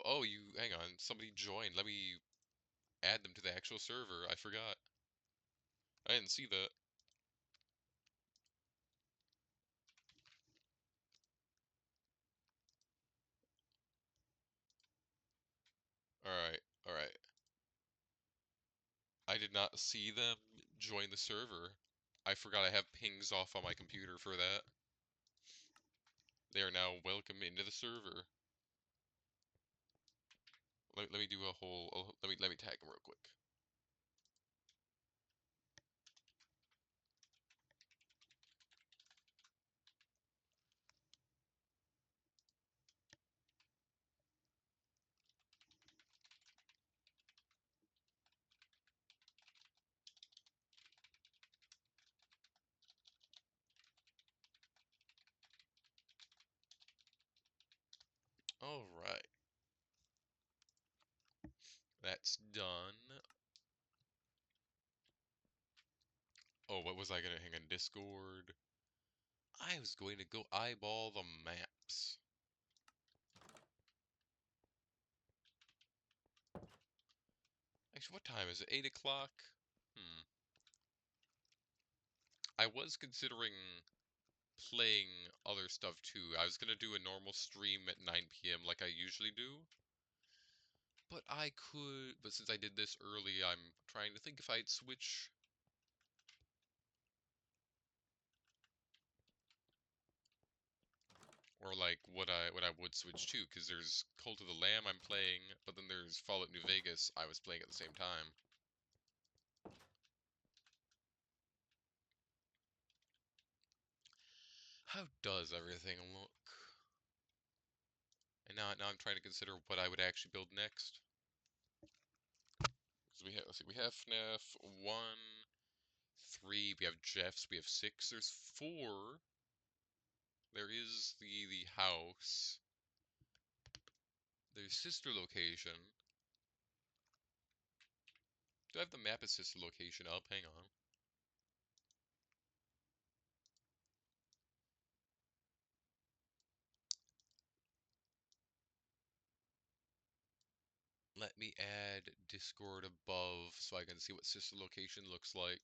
Oh, you, hang on, somebody joined. Let me add them to the actual server. I forgot. I didn't see that. Alright, alright. I did not see them join the server. I forgot I have pings off on my computer for that. They are now welcome into the server. Let me do a whole. Let me tag them real quick. All right, that's done. Oh, what was I gonna hang on Discord? I was going to go eyeball the maps. Actually, what time is it? 8 o'clock? Hmm. I was considering playing other stuff too. I was gonna do a normal stream at 9 p.m. like I usually do. But since I did this early, I'm trying to think if I'd switch. Or like what I would switch to, because there's Cult of the Lamb I'm playing, but then there's Fallout New Vegas I was playing at the same time. How does everything look? And now I'm trying to consider what I would actually build next. So we have, let's see, we have FNAF 1, 3, we have Jeff's, we have 6, there's 4. There is the house. There's sister location. Do I have the map of sister location up? Hang on. Let me add Discord above so I can see what sister location looks like.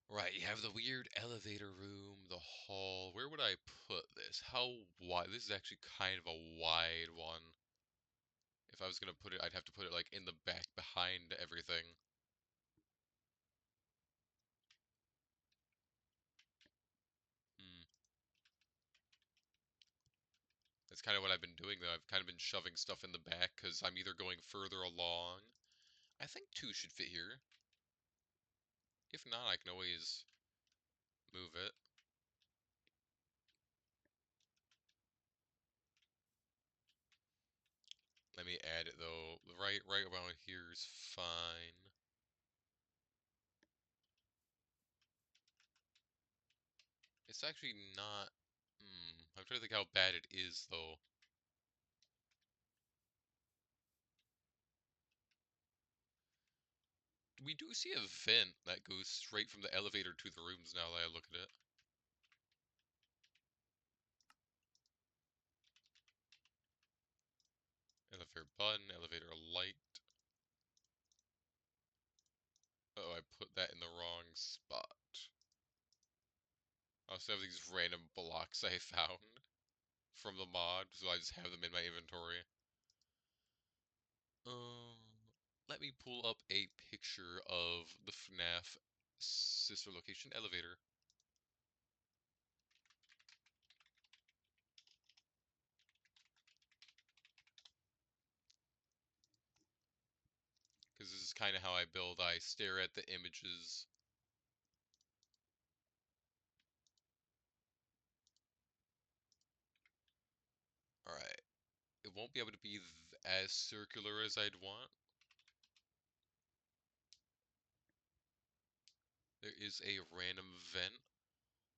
Right, you have the weird elevator room, the hall. Where would I put this? How wide? This is actually kind of a wide one. If I was gonna put it, I'd have to put it like in the back behind everything. Hmm. That's kind of what I've been doing though. I've kind of been shoving stuff in the back because I'm either going further along. I think 2 should fit here. If not, I can always move it. Let me add it though. Right around here is fine. It's actually not. I'm trying to think how bad it is though. We do see a vent that goes straight from the elevator to the rooms now that I look at it. Elevator button, elevator light. Oh, I put that in the wrong spot. I also have these random blocks I found from the mod, so I just have them in my inventory. Let me pull up a picture of the FNAF sister location elevator. Because this is kind of how I build. I stare at the images. Alright. It won't be able to be as circular as I'd want. There is a random vent.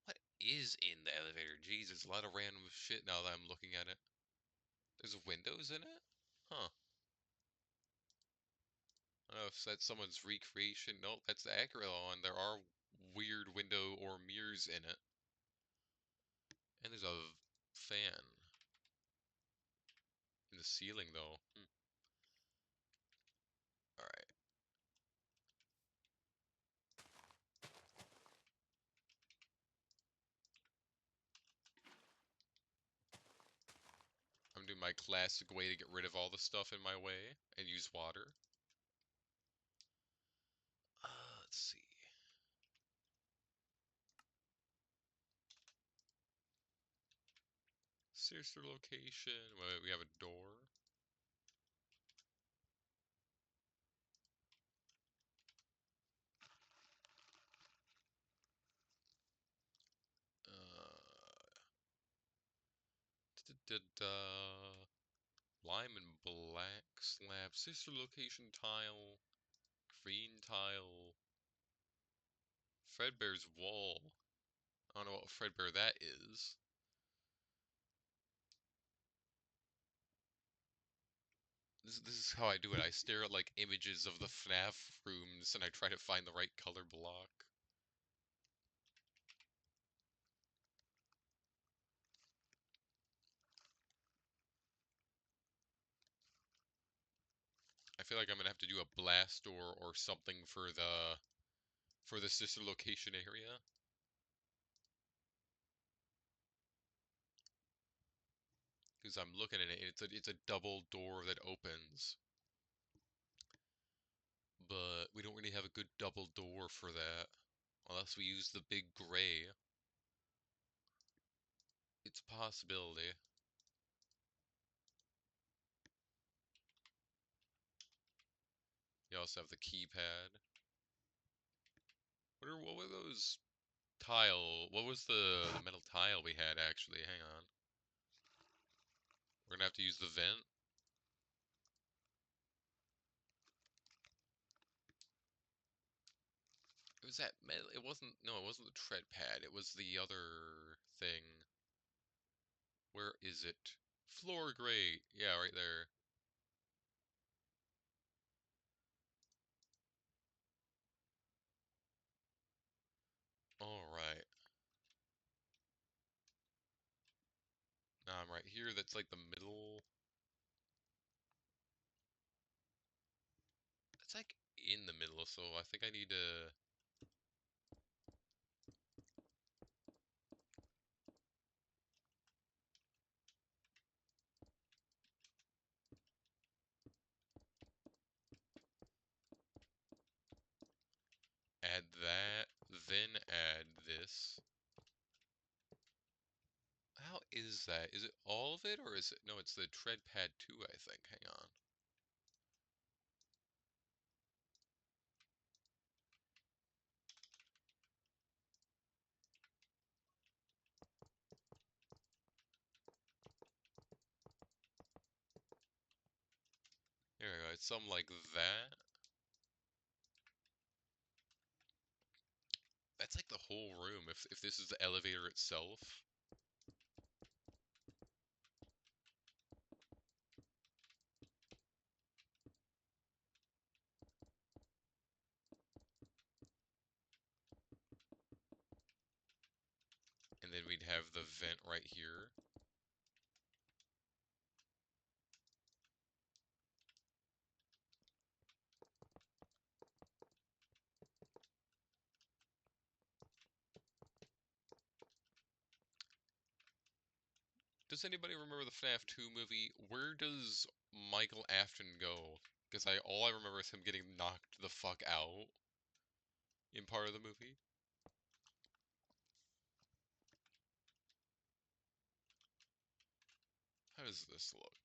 What is in the elevator? Jeez, there's a lot of random shit now that I'm looking at it. There's windows in it? Huh. I don't know if that's someone's recreation. Nope, that's the accurate one. There are weird window or mirrors in it. And there's a fan in the ceiling, though. Alright. I'm doing my classic way to get rid of all the stuff in my way and use water. Let's see. Sister location. Wait, we have a door. Da da da. Lime and black slab. Sister location tile. Green tile. Fredbear's wall. I don't know what Fredbear that is. This is how I do it. I stare at like images of the FNAF rooms and I try to find the right color block. I feel like I'm gonna have to do a blast door or something for the sister location area. Because I'm looking at it, it's a double door that opens. But we don't really have a good double door for that. Unless we use the big gray. It's a possibility. You also have the keypad. What were those tile. What was the metal tile we had actually? Hang on. We're gonna have to use the vent. It was that metal. It wasn't. No, it wasn't the tread pad. It was the other thing. Where is it? Floor grate. Yeah, right there. All right. Now I'm right here. That's like the middle. It's like in the middle, so I think I need to add that, then add this. How is that? Is it all of it, or is it? No, it's the tread pad too, I think. Hang on. Here we go. It's something like that. That's like the whole room. If this is the elevator itself. And then we'd have the vent right here. Does anybody remember the FNAF 2 movie? Where does Michael Afton go? Because all I remember is him getting knocked the fuck out in part of the movie. How does this look?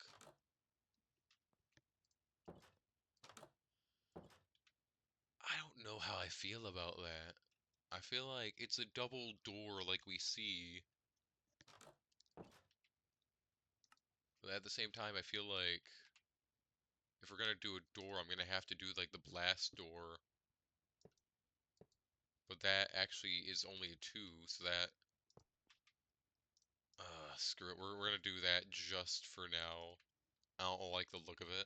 I don't know how I feel about that. I feel like it's a double door like we see, but at the same time I feel like if we're gonna do a door, I'm gonna have to do like the blast door. But that actually is only a 2, so that screw it. We're gonna do that just for now. I don't like the look of it.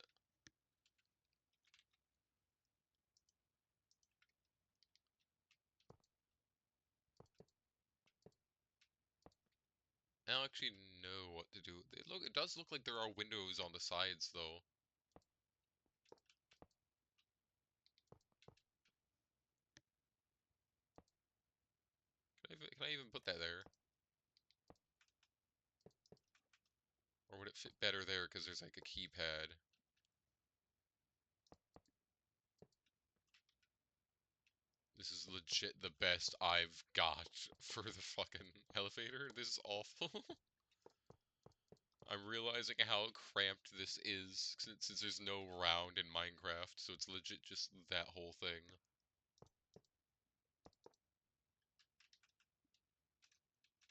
I don't actually know what to do. It does look like there are windows on the sides though. Can I even put that there? Or would it fit better there because there's like a keypad? This is legit the best I've got for the fucking elevator. This is awful. I'm realizing how cramped this is since there's no round in Minecraft, so it's legit just that whole thing.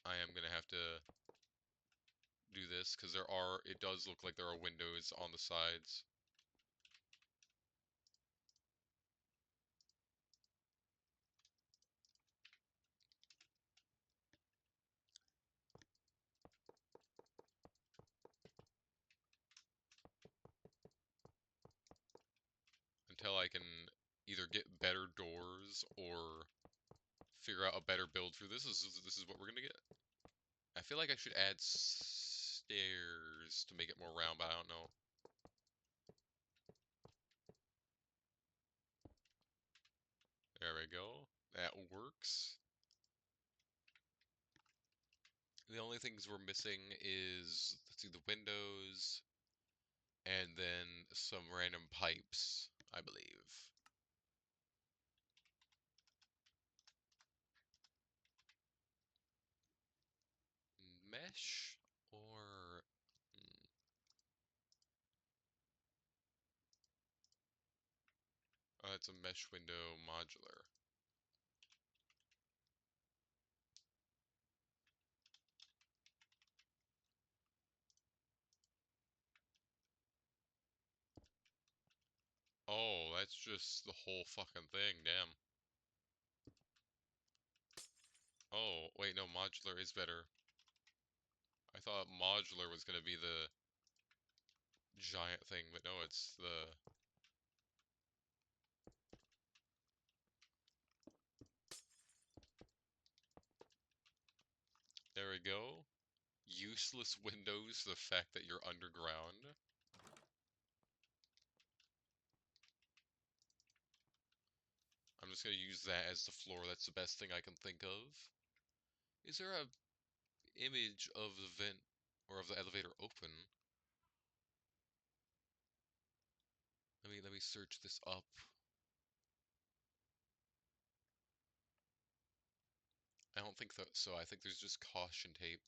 I am gonna have to do this because it does look like there are windows on the sides. Until I can either get better doors or figure out a better build for this. This is what we're gonna get. I feel like I should add stairs to make it more round, but I don't know. There we go. That works. The only things we're missing is, let's see, the windows, and then some random pipes, I believe. Mesh or oh, it's a mesh window modular. Oh, that's just the whole fucking thing, damn. Oh, wait, no, modular is better. I thought modular was gonna be the giant thing, but no, it's the... There we go. Useless windows, the fact that you're underground. I'm just gonna use that as the floor, that's the best thing I can think of. Is there a image of the vent or of the elevator open? Let me search this up. I don't think that so. I think there's just caution tape.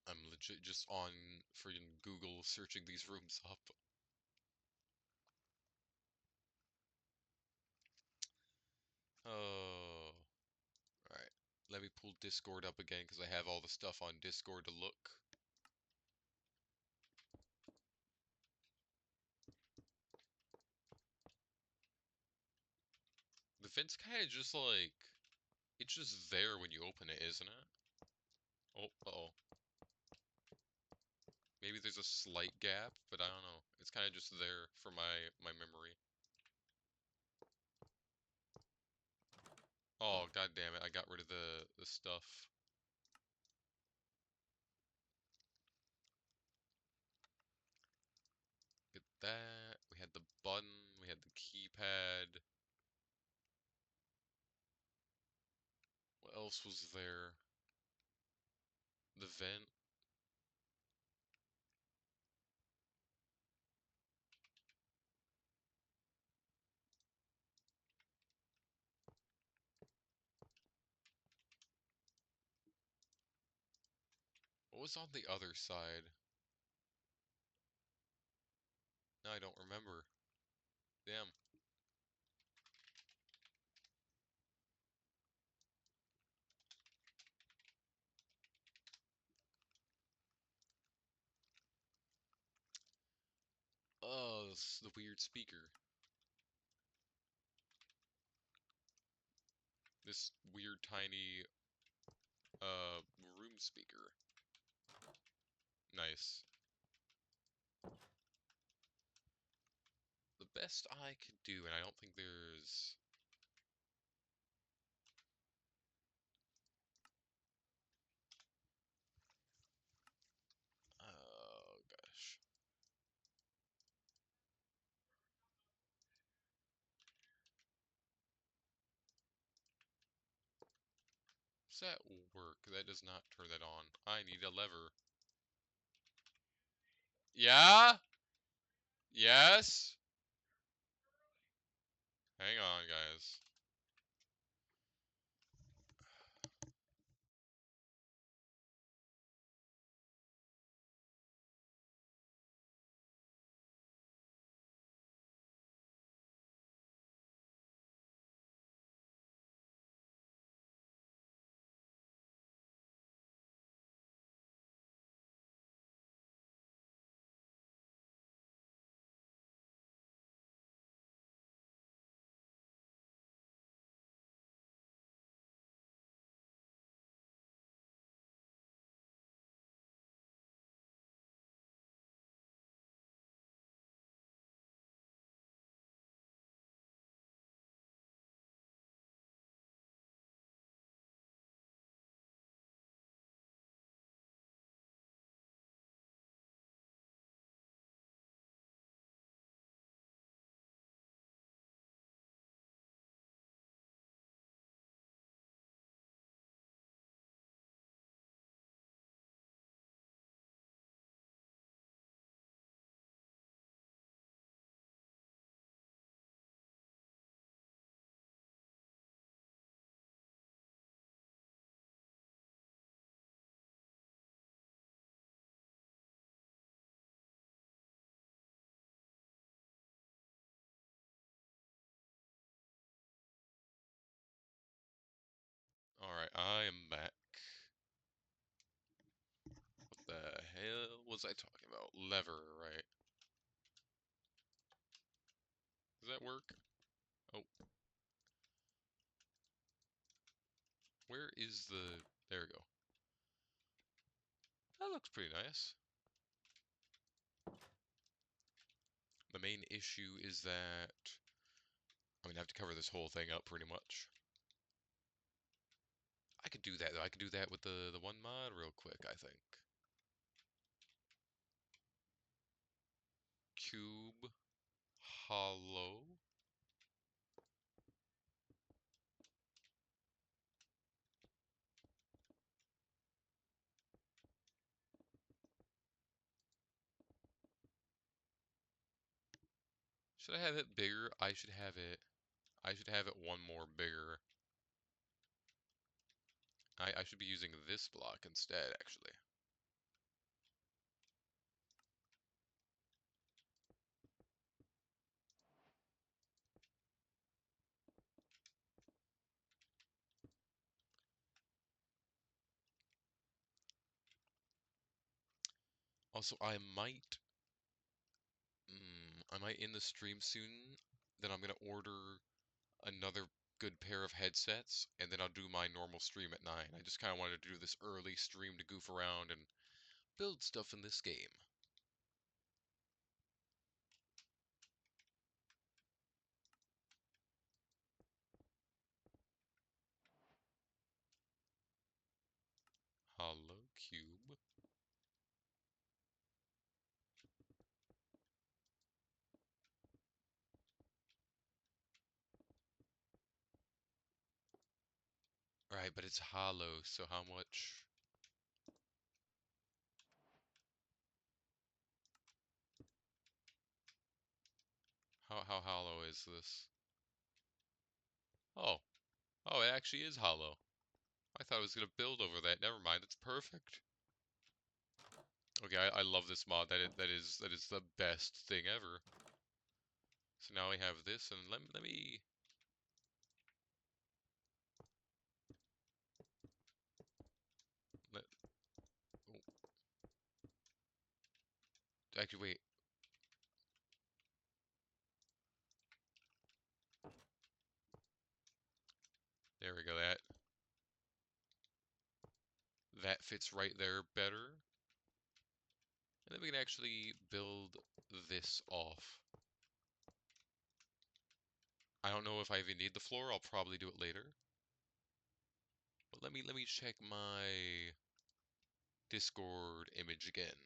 I'm legit just on freaking Google searching these rooms up. Oh, alright. Let me pull Discord up again because I have all the stuff on Discord to look. The vent's kind of just like, it's just there when you open it, isn't it? Oh, uh-oh. Maybe there's a slight gap, but I don't know. It's kind of just there for my memory. Oh, god damn it, I got rid of the stuff. Get that. We had the button, we had the keypad. What else was there? The vent. What was on the other side? No, I don't remember. Damn. Oh, this the weird speaker. This weird tiny room speaker. Nice. The best I could do, and I don't think there's... Oh, gosh. Does that work? That does not turn that on. I need a lever. Yeah? Yes? Hang on, guys. Alright, I am back. hell was I talking about? Lever, right? Does that work? Oh, where is the... There we go. That looks pretty nice. The main issue is that I'm gonna have to cover this whole thing up pretty much. I could do that though. I could do that with the one mod real quick, I think. Cube hollow. Should I have it bigger? I should have it one more bigger. I should be using this block instead, actually. Also, I might end the stream soon. Then I'm gonna order another good pair of headsets, and then I'll do my normal stream at 9. I just kind of wanted to do this early stream to goof around and build stuff in this game. Hollow cube. Right, but it's hollow, so how much? How hollow is this? Oh, oh, it actually is hollow. I thought I was gonna build over that. Never mind, it's perfect. Okay, I love this mod. That is the best thing ever. So now we have this, and let me. Let, oh, actually, wait. There we go. That fits right there better. And then we can actually build this off. I don't know if I even need the floor. I'll probably do it later. But let me check my Discord image again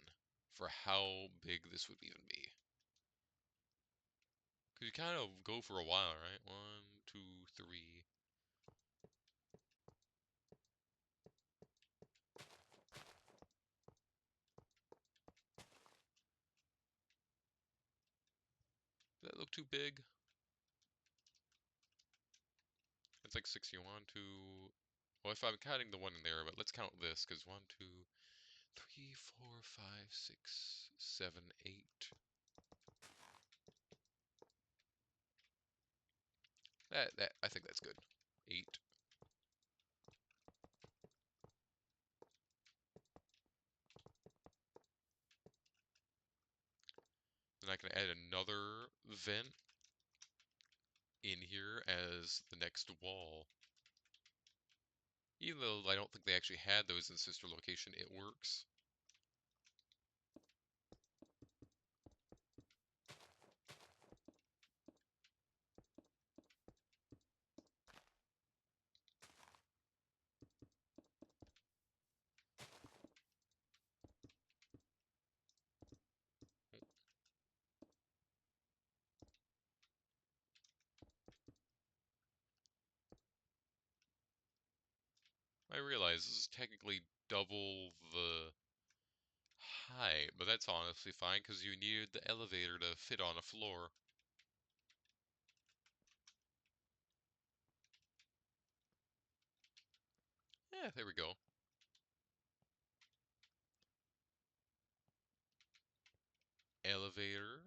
for how big this would even be. Because you kind of go for a while, right? 1, 2, 3. Does that look too big? It's like 61, 2. Well, if I'm counting the one in there, but let's count this, because 1, 2, 3, 4, 5, 6, 7, 8. That I think that's good. 8. Then I can add another vent in here as the next wall. Even though I don't think they actually had those in sister location, it works. I realize this is technically double the height, but that's honestly fine because you needed the elevator to fit on a floor. Yeah, there we go. Elevator.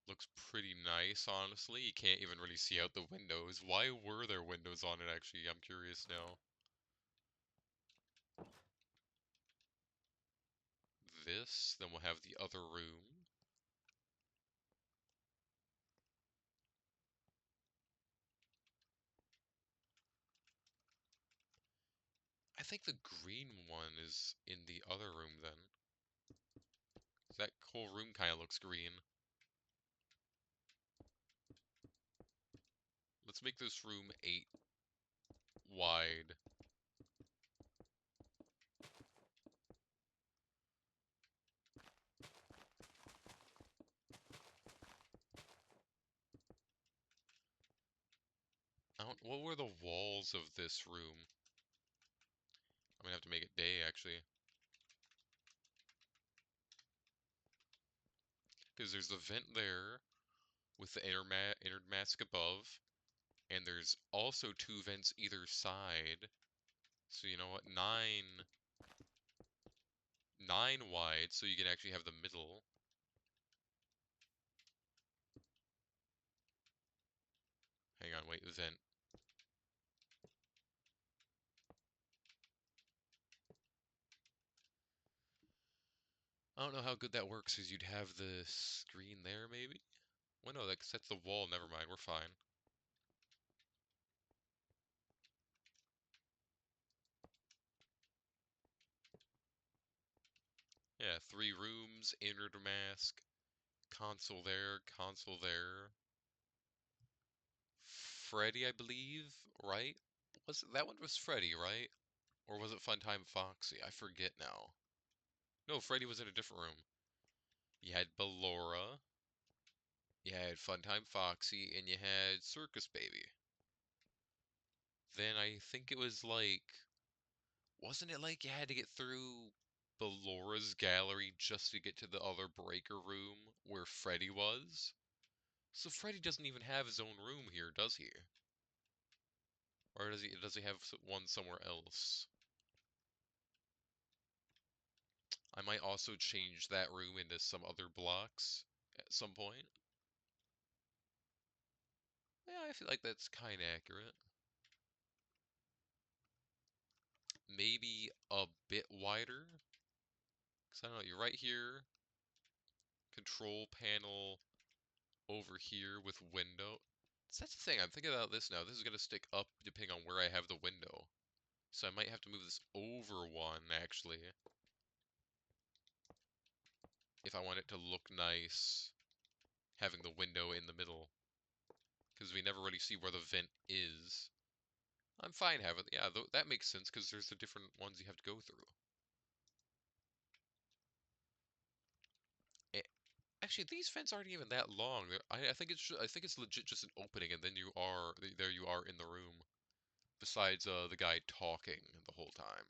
Looks pretty nice, honestly. You can't even really see out the windows. Why were there windows on it, actually? I'm curious now. this, then we'll have the other room. I think the green one is in the other room then. That whole room kind of looks green. Let's make this room 8 wide. What were the walls of this room? I'm gonna have to make it day, actually. Because there's the vent there, with the inner mask above, and there's also 2 vents either side. So you know what? 9 wide, so you can actually have the middle. Hang on, wait, vent. I don't know how good that works, because you'd have the screen there, maybe? Well, no, that sets the wall. Never mind, we're fine. Yeah, 3 rooms, inner mask, console there, console there. Freddy, I believe, right? That one was Freddy, right? Or was it Funtime Foxy? I forget now. No, Freddy was in a different room. You had Ballora, you had Funtime Foxy, and you had Circus Baby. Then I think it was like, wasn't it like you had to get through Ballora's gallery just to get to the other breaker room where Freddy was? So Freddy doesn't even have his own room here, does he? Or does he have one somewhere else? I might also change that room into some other blocks at some point. Yeah, I feel like that's kind of accurate. Maybe a bit wider. Because I don't know, you're right here. Control panel over here with window. So that's the thing, I'm thinking about this now. This is going to stick up depending on where I have the window. So I might have to move this over one, actually. If I want it to look nice, having the window in the middle. Because we never really see where the vent is. I'm fine having, yeah, that makes sense because there's the different ones you have to go through. Eh, Actually, these vents aren't even that long. I think I think it's legit just an opening, and then there you are in the room. Besides the guy talking the whole time.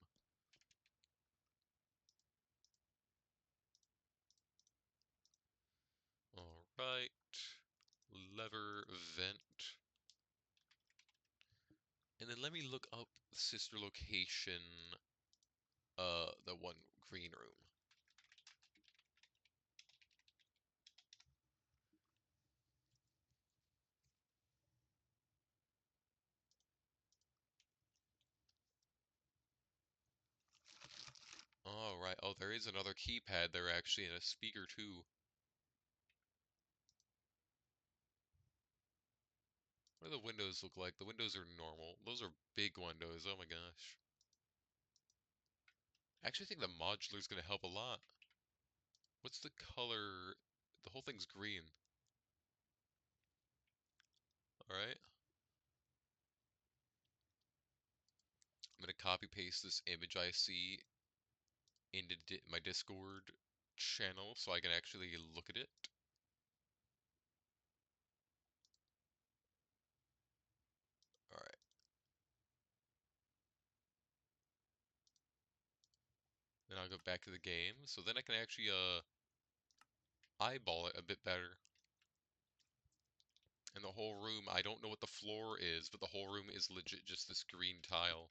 All right, lever vent, and then let me look up the sister location. The one green room. All right. Oh, there is another keypad there actually, and a speaker too. What do the windows look like? The windows are normal. Those are big windows. Oh my gosh. I actually think the modular is going to help a lot. What's the color? The whole thing's green. Alright. I'm going to copy paste this image I see into my Discord channel so I can actually look at it. Alright. Then I'll go back to the game. So then I can actually eyeball it a bit better. And the whole room, I don't know what the floor is, but the whole room is legit just this green tile.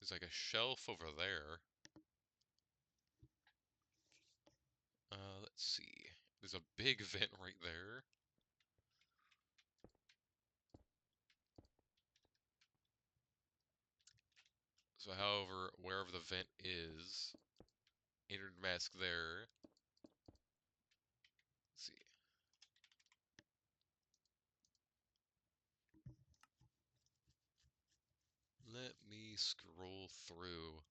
There's like a shelf over there. Let's see. There's a big vent right there. So however, wherever the vent is, entered mask there. Let's see. Let me scroll through.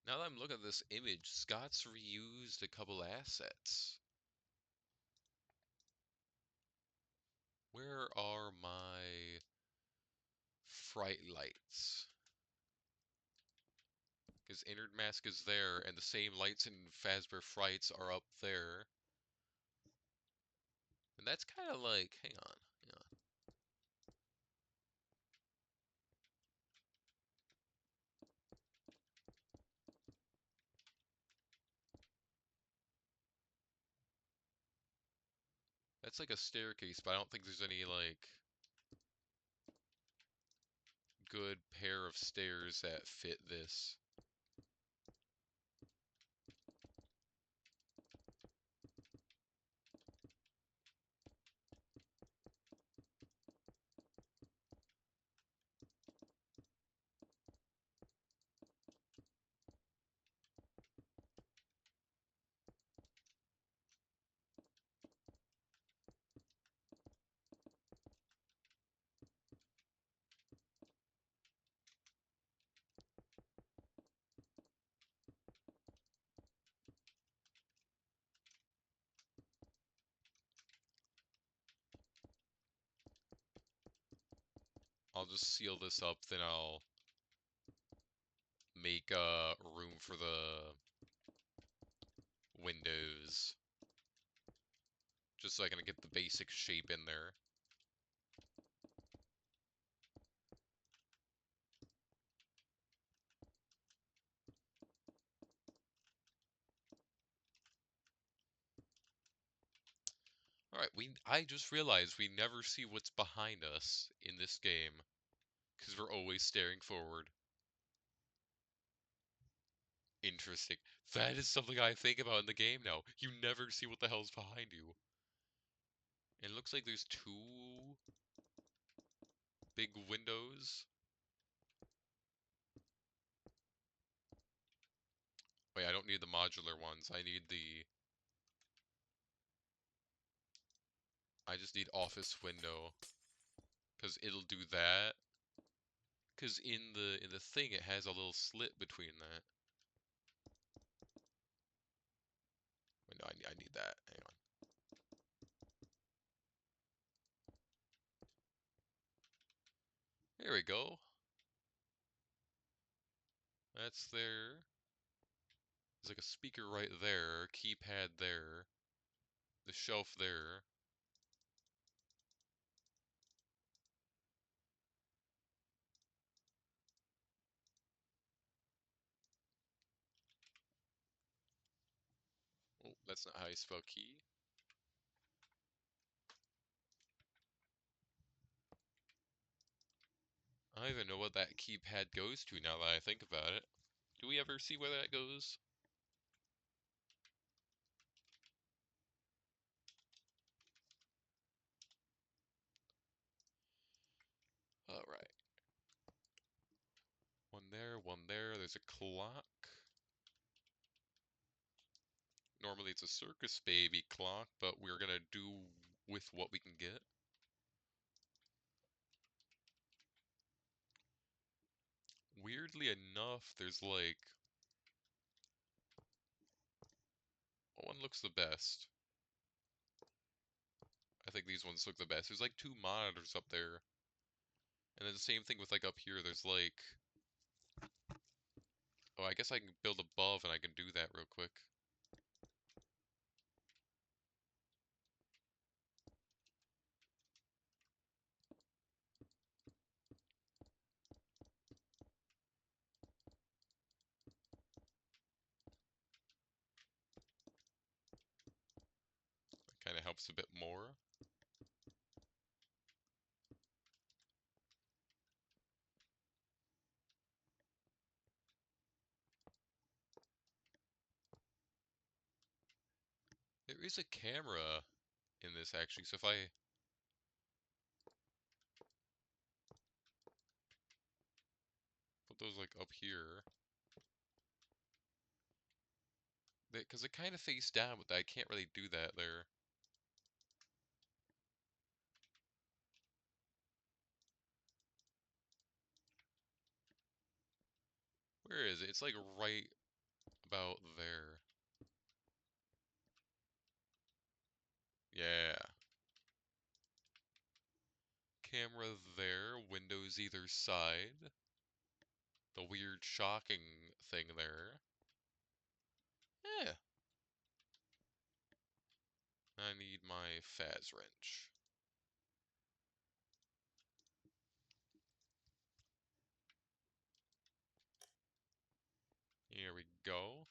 Now that I'm looking at this image, Scott's reused a couple assets. Where are my fright lights? Because entered mask is there, and the same lights in Fazbear Frights are up there. And that's kind of like, hang on. That's like a staircase, but I don't think there's any, like, good pair of stairs that fit this. I'll just seal this up, then I'll make room for the windows. Just so I can get the basic shape in there. Alright, I just realized we never see what's behind us in this game. Because we're always staring forward. Interesting. That is something I think about in the game now. You never see what the hell's behind you. And it looks like there's two big windows. Wait, I don't need the modular ones. I just need office window. Because it'll do that. Because in the thing it has a little slit between that. Wait, no, I need that. Hang on. There we go. That's there. There's like a speaker right there, keypad there, the shelf there. Oh, that's not how you spell key. I don't even know what that keypad goes to now that I think about it. Do we ever see where that goes? Alright. One there, one there. There's a clock. Normally it's a circus baby clock, but we're gonna do with what we can get. Weirdly enough, there's like... What one looks the best? I think these ones look the best. There's like two monitors up there. And then the same thing with like up here, there's like... Oh, I guess I can build above and I can do that real quick. That kind of helps a bit more. is a camera in this actually, so if I put those like up here, because it kind of face down, but I can't really do that there. Where is it? It's like right about there. Yeah. Camera there, windows either side. The weird shocking thing there. Yeah. I need my Faz wrench. Here we go.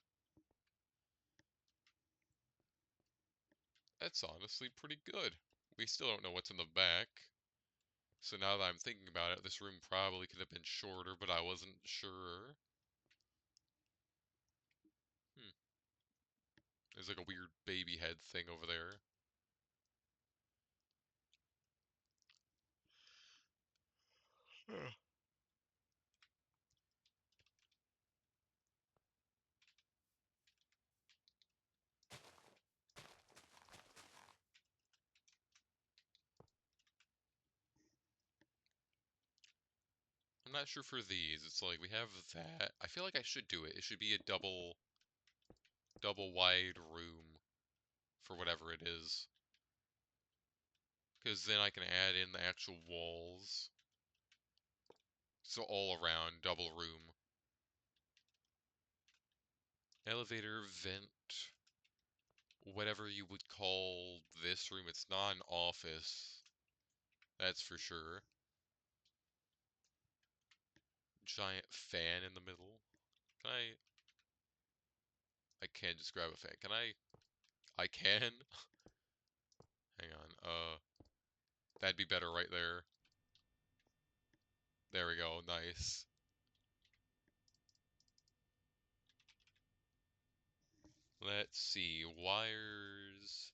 That's honestly pretty good. We still don't know what's in the back. So now that I'm thinking about it, this room probably could have been shorter, but I wasn't sure. Hmm. There's like a weird baby head thing over there. I'm not sure for these. It's like we have that. I feel like I should do it. It should be a double wide room for whatever it is. Because then I can add in the actual walls. So all around, double room. Elevator, vent, whatever you would call this room. It's not an office. That's for sure. Giant fan in the middle. Can I can't just grab a fan. Can I can? Hang on. That'd be better right there. There we go. Nice. Let's see. Wires.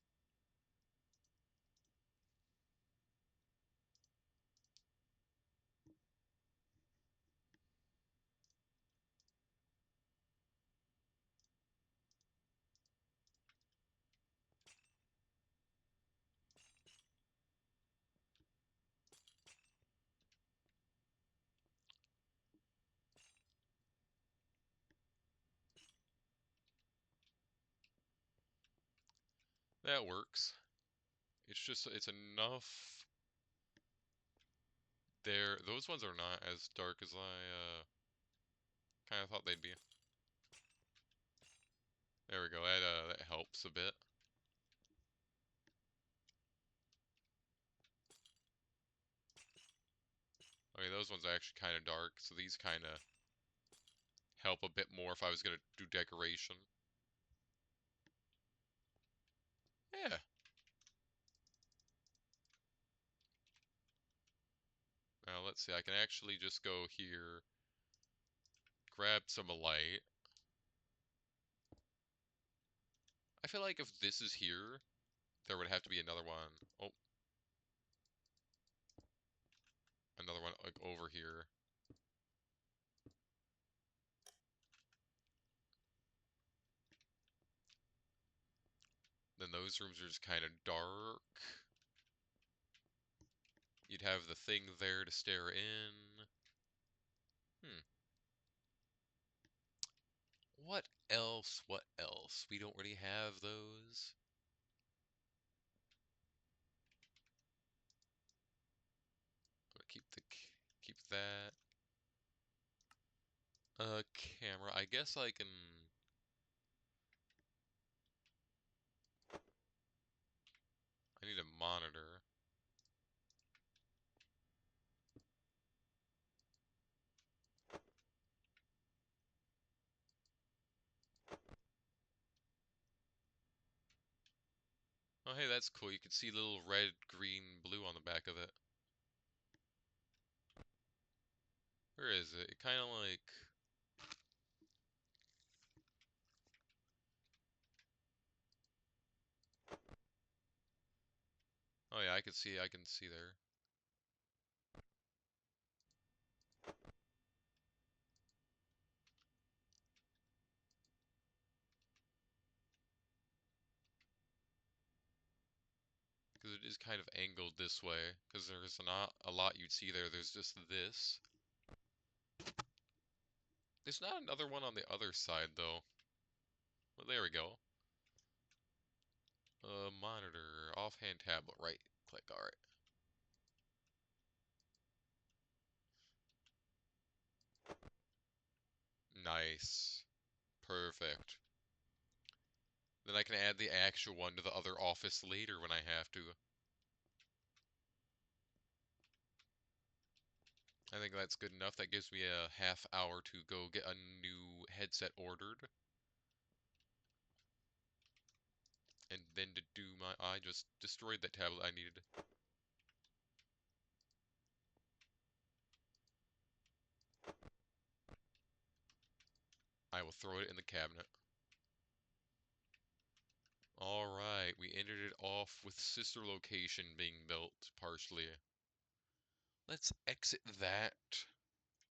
That works. It's enough there. Those ones are not as dark as I kind of thought they'd be. There we go. That helps a bit. Okay, those ones are actually kind of dark, so these kind of help a bit more if I was gonna do decoration. Yeah. Now let's see. I can actually just go here, grab some light. I feel like if this is here, there would have to be another one. Oh, another one like over here. Then those rooms are just kind of dark. You'd have the thing there to stare in. Hmm. What else? What else? We don't really have those. I'm gonna keep that. Camera. I guess I can. I need a monitor. Oh, hey, that's cool. You can see little red, green, blue on the back of it. Where is it? It kind of like. Oh yeah, I can see there. Because it is kind of angled this way. Because there's not a lot you'd see there. There's just this. There's not another one on the other side though. Well, there we go. Monitor, offhand tablet, right click. All right. Nice. Perfect. Then I can add the actual one to the other office later when I have to. I think that's good enough. That gives me a half hour to go get a new headset ordered. And then to do my... I just destroyed that tablet I needed. I will throw it in the cabinet. Alright, we ended it off with sister location being built, partially. Let's exit that.